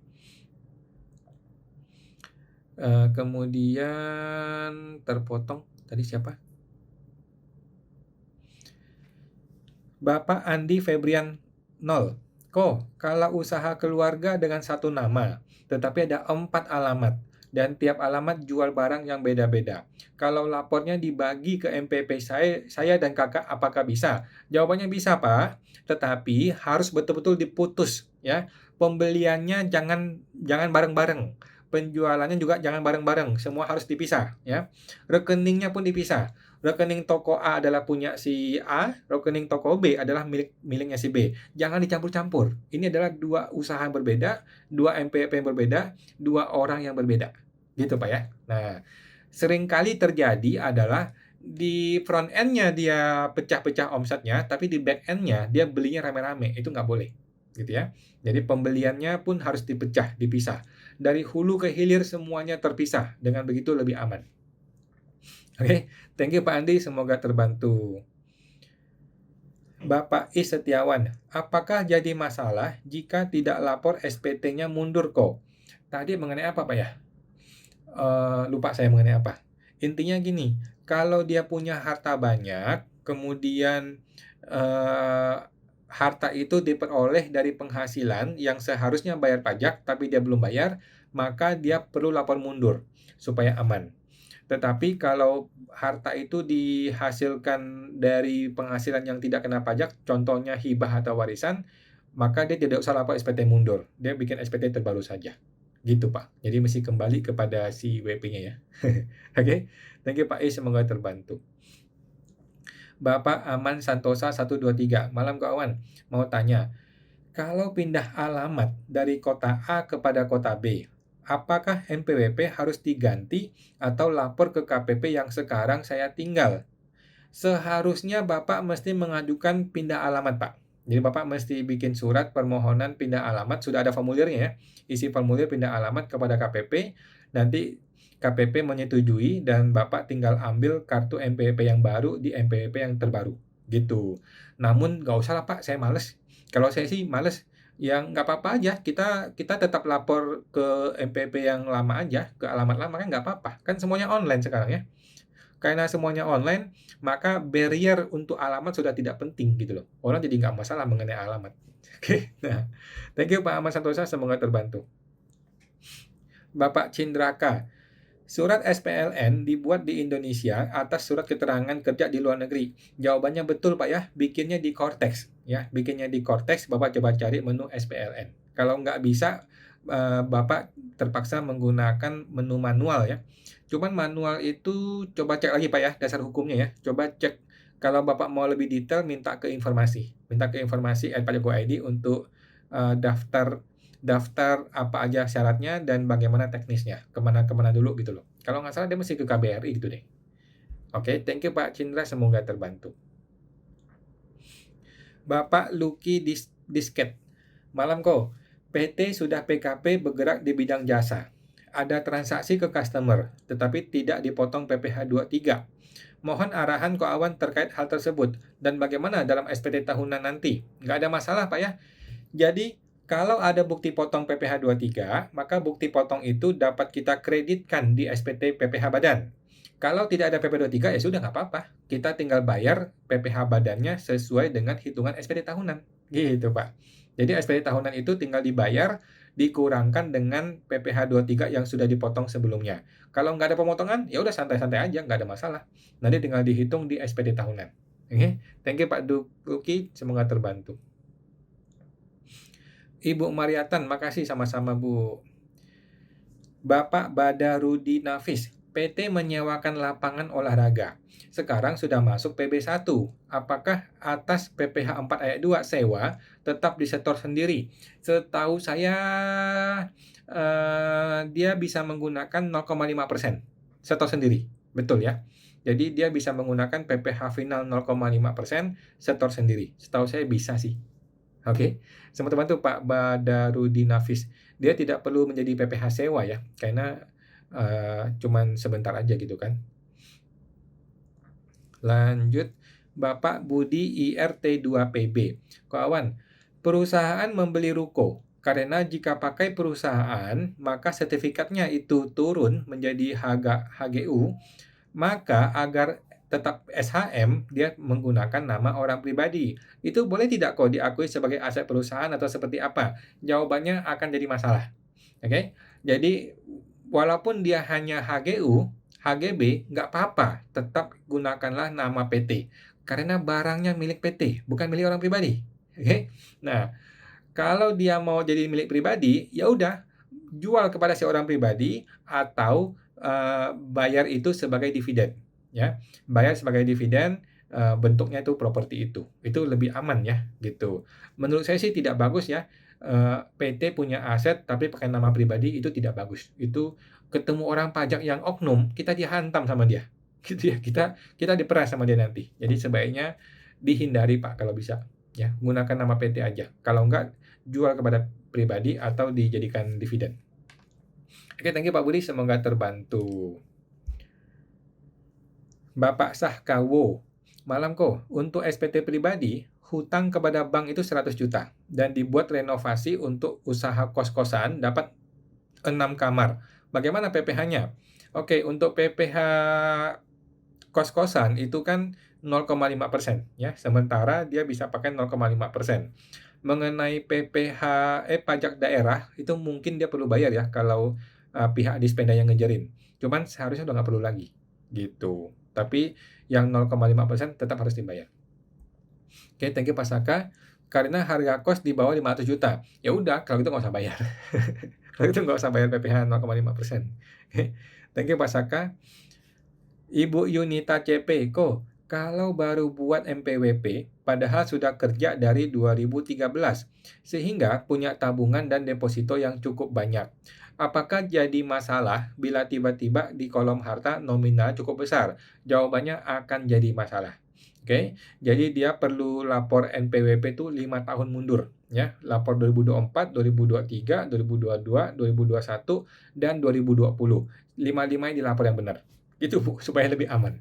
Kemudian terpotong tadi siapa? Bapak Andi Febrian 0. Kalau usaha keluarga dengan satu nama, tetapi ada 4 alamat, dan tiap alamat jual barang yang beda-beda. Kalau lapornya dibagi ke MPP saya dan kakak, apakah bisa? Jawabannya bisa, Pak. Tetapi harus betul-betul diputus, ya. Pembeliannya jangan bareng-bareng. Penjualannya juga jangan bareng-bareng. Semua harus dipisah, ya. Rekeningnya pun dipisah. Rekening toko A adalah punya si A, rekening toko B adalah miliknya si B. Jangan dicampur-campur. Ini adalah dua usaha yang berbeda, dua MPP yang berbeda, dua orang yang berbeda. Gitu Pak ya. Nah, seringkali terjadi adalah di front end-nya dia pecah-pecah omsetnya, tapi di back end-nya dia belinya rame-rame. Itu nggak boleh. Gitu ya. Jadi pembeliannya pun harus dipecah, dipisah. Dari hulu ke hilir semuanya terpisah. Dengan begitu lebih aman. Oke, thank you Pak Andi, semoga terbantu. Bapak I Setiawan, apakah jadi masalah jika tidak lapor SPT-nya mundur kok? Tadi mengenai apa Pak ya? Lupa saya mengenai apa. Intinya gini, kalau dia punya harta banyak, kemudian harta itu diperoleh dari penghasilan yang seharusnya bayar pajak, tapi dia belum bayar, maka dia perlu lapor mundur supaya aman. Tetapi kalau harta itu dihasilkan dari penghasilan yang tidak kena pajak, contohnya hibah atau warisan, maka dia tidak usah lapor SPT mundur. Dia bikin SPT terbaru saja. Gitu, Pak. Jadi mesti kembali kepada si WP-nya ya. Oke. Thank you, Pak I. Semoga terbantu. Bapak Aman Santosa 123. Malam kawan. Mau tanya, kalau pindah alamat dari kota A kepada kota B, apakah NPWP harus diganti atau lapor ke KPP yang sekarang saya tinggal? Seharusnya Bapak mesti mengajukan pindah alamat, Pak. Jadi Bapak mesti bikin surat permohonan pindah alamat, sudah ada formulirnya ya. Isi formulir pindah alamat kepada KPP, nanti KPP menyetujui dan Bapak tinggal ambil kartu NPWP yang baru di NPWP yang terbaru. Gitu. Namun nggak usah lah Pak, saya males. Kalau saya sih males. Yang nggak apa-apa aja, kita tetap lapor ke NPWP yang lama aja, ke alamat lama kan nggak apa-apa. Kan semuanya online sekarang ya. Karena semuanya online, maka barrier untuk alamat sudah tidak penting gitu loh. Orang jadi nggak masalah mengenai alamat. Oke, nah, thank you Pak Ahmad Santosa, semoga terbantu. Bapak Cindraka, surat SPLN dibuat di Indonesia atas surat keterangan kerja di luar negeri. Jawabannya betul Pak ya, bikinnya di Cortex. Ya, bikinnya di Cortex, Bapak coba cari menu SPLN. Kalau nggak bisa, Bapak terpaksa menggunakan menu manual ya. Cuman manual itu coba cek lagi Pak ya, dasar hukumnya ya. Coba cek kalau Bapak mau lebih detail minta ke informasi. Minta ke informasi @pajak.go.id untuk, daftar daftar apa aja syaratnya dan bagaimana teknisnya, kemana-kemana dulu gitu loh. Kalau nggak salah dia mesti ke KBRI gitu deh. Oke, thank you Pak Cindra, semoga terbantu. Bapak Lucky Disket. Malam kok, PT sudah PKP bergerak di bidang jasa. Ada transaksi ke customer, tetapi tidak dipotong PPh 23. Mohon arahan Ko Awan terkait hal tersebut dan bagaimana dalam SPT tahunan nanti. Nggak ada masalah Pak ya. Jadi, kalau ada bukti potong PPh 23, maka bukti potong itu dapat kita kreditkan di SPT PPh Badan. Kalau tidak ada PP 23 ya sudah nggak apa-apa. Kita tinggal bayar PPh badannya sesuai dengan hitungan SPT tahunan. Gitu, Pak. Jadi SPT tahunan itu tinggal dibayar dikurangkan dengan PPh 23 yang sudah dipotong sebelumnya. Kalau nggak ada pemotongan, ya udah santai-santai aja, nggak ada masalah. Nanti tinggal dihitung di SPT tahunan. Oke, thank you Pak Duki, semoga terbantu. Ibu Mariatan, makasih sama-sama Bu. Bapak Badarudi Nafis, PT menyewakan lapangan olahraga. Sekarang sudah masuk PB1. Apakah atas PPh 4 ayat 2 sewa tetap disetor sendiri? Setahu saya dia bisa menggunakan 0,5% setor sendiri. Betul ya? Jadi dia bisa menggunakan PPh final 0,5% setor sendiri. Setahu saya bisa sih. Oke, sama teman-teman Pak Badarudi Nafis. Dia tidak perlu menjadi PPh sewa ya, karena cuman sebentar aja gitu kan. Lanjut, Bapak Budi IRT2PB. Ko Awan, perusahaan membeli ruko. Karena jika pakai perusahaan, maka sertifikatnya itu turun menjadi HGU, maka agar tetap SHM, dia menggunakan nama orang pribadi. Itu boleh tidak kok diakui sebagai aset perusahaan atau seperti apa? Jawabannya akan jadi masalah. Oke? Jadi walaupun dia hanya HGU, HGB, nggak apa-apa, tetap gunakanlah nama PT. Karena barangnya milik PT, bukan milik orang pribadi. Oke? Nah, kalau dia mau jadi milik pribadi, ya udah jual kepada si orang pribadi atau bayar itu sebagai dividen. Ya, bayar sebagai dividen, bentuknya itu properti itu lebih aman ya gitu. Menurut saya sih tidak bagus ya, PT punya aset tapi pakai nama pribadi, itu tidak bagus. Itu ketemu orang pajak yang oknum, kita dihantam sama dia gitu ya, kita diperas sama dia nanti. Jadi sebaiknya dihindari Pak kalau bisa ya, gunakan nama PT aja. Kalau enggak, jual kepada pribadi atau dijadikan dividen. Oke, thank you Pak Budi, semoga terbantu. Bapak Sahkawo, malam kok, untuk SPT pribadi, hutang kepada bank itu 100 juta dan dibuat renovasi untuk usaha kos-kosan dapat 6 kamar. Bagaimana PPh-nya? Oke, untuk PPh kos-kosan itu kan 0,5% ya, sementara dia bisa pakai 0,5%. Mengenai PPh pajak daerah itu mungkin dia perlu bayar ya kalau pihak Dispenda yang ngejarin. Cuman seharusnya udah nggak perlu lagi gitu. Tapi yang 0,5% tetap harus dibayar. Oke, thank you Pak Saka. Karena harga kos di bawah 500 juta. Ya udah, kalau gitu nggak usah bayar. Kalau itu nggak usah bayar PPh 0,5%. Oke, thank you Pak Saka. Ibu Yunita CP, kok kalau baru buat MPWP, padahal sudah kerja dari 2013, sehingga punya tabungan dan deposito yang cukup banyak. Apakah jadi masalah bila tiba-tiba di kolom harta nominal cukup besar? Jawabannya akan jadi masalah. Oke, jadi dia perlu lapor NPWP itu 5 tahun mundur. Ya, lapor 2024, 2023, 2022, 2021, dan 2020. 5-5 ini dilapor yang benar. Itu Bu, supaya lebih aman.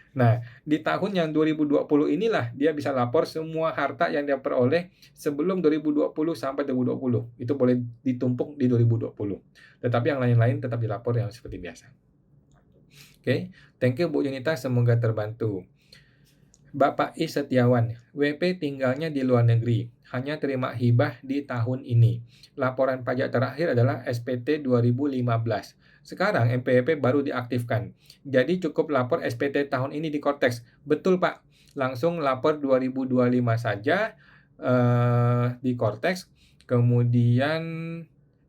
Nah, di tahun yang 2020 inilah dia bisa lapor semua harta yang dia peroleh sebelum 2020 sampai 2020. Itu boleh ditumpuk di 2020. Tetapi yang lain-lain tetap dilapor yang seperti biasa. Oke, thank you Bu Yunita, semoga terbantu. Bapak I Setiawan, WP tinggalnya di luar negeri, hanya terima hibah di tahun ini. Laporan pajak terakhir adalah SPT 2015. Sekarang MPWP baru diaktifkan. Jadi cukup lapor SPT tahun ini di Kortex. Betul Pak, langsung lapor 2025 saja di Kortex. Kemudian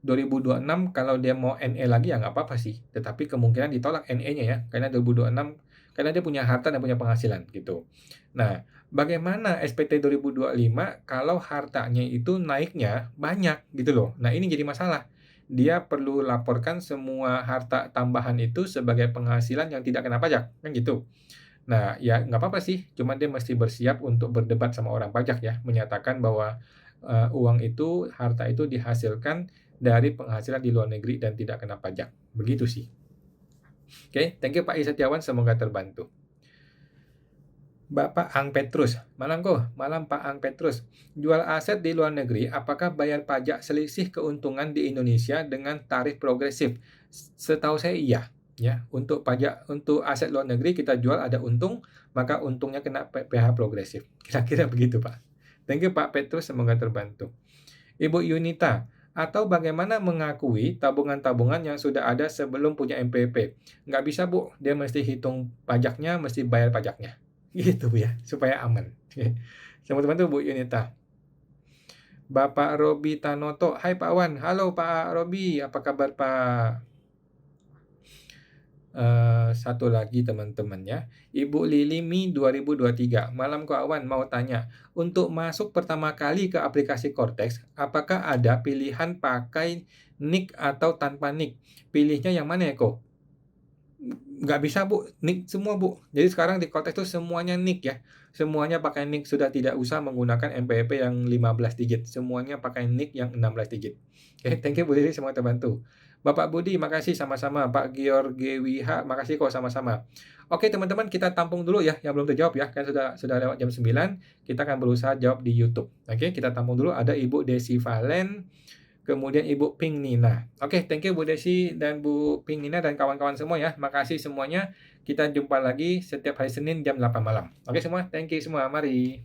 2026 kalau dia mau NE lagi ya nggak apa-apa sih, tetapi kemungkinan ditolak NE-nya ya, karena 2026 karena dia punya harta dan punya penghasilan gitu. Nah, bagaimana SPT 2025 kalau hartanya itu naiknya banyak gitu loh. Nah, ini jadi masalah. Dia perlu laporkan semua harta tambahan itu sebagai penghasilan yang tidak kena pajak, kan gitu. Nah, ya nggak apa-apa sih, cuman dia mesti bersiap untuk berdebat sama orang pajak ya, menyatakan bahwa, uang itu, harta itu dihasilkan dari penghasilan di luar negeri dan tidak kena pajak, begitu sih. Oke, thank you Pak I. Setiawan, semoga terbantu. Bapak Ang Petrus, malam malam Pak Ang Petrus. Jual aset di luar negeri, apakah bayar pajak selisih keuntungan di Indonesia dengan tarif progresif? Setahu saya iya, ya. Untuk aset luar negeri kita jual ada untung, maka untungnya kena PH progresif. Kira-kira begitu, Pak. Thank you Pak Petrus, semoga terbantu. Ibu Yunita, atau bagaimana mengakui tabungan-tabungan yang sudah ada sebelum punya MPP? Nggak bisa, Bu. Dia mesti hitung pajaknya, mesti bayar pajaknya. Gitu ya, supaya aman. Sama teman-teman Bu Yunita. Bapak Robi Tanoto, hai Pak Wan, halo Pak Robi, apa kabar Pak? Satu lagi teman-teman ya, Ibu Lilimi 2023, malam Kak Wan mau tanya, untuk masuk pertama kali ke aplikasi Cortex, apakah ada pilihan pakai NIK atau tanpa NIK? Pilihnya yang mana ya kok? Nggak bisa Bu, NIK semua Bu. Jadi sekarang di Cortex itu semuanya NIK ya. Semuanya pakai NIK, sudah tidak usah menggunakan MPP yang 15 digit. Semuanya pakai NIK yang 16 digit. Oke, thank you Bu Lili, semua terbantu. Bapak Budi, makasih sama-sama. Pak George Wiha, makasih kok sama-sama. Oke teman-teman, kita tampung dulu ya yang belum terjawab ya. Kan sudah lewat jam 9, kita akan berusaha jawab di YouTube. Oke, kita tampung dulu. Ada Ibu Desi Valen, kemudian Ibu Pink Nina. Oke, thank you Bu Desi dan Bu Pink Nina dan kawan-kawan semua ya. Makasih semuanya. Kita jumpa lagi setiap hari Senin jam 8 malam. Oke semua, thank you semua. Mari.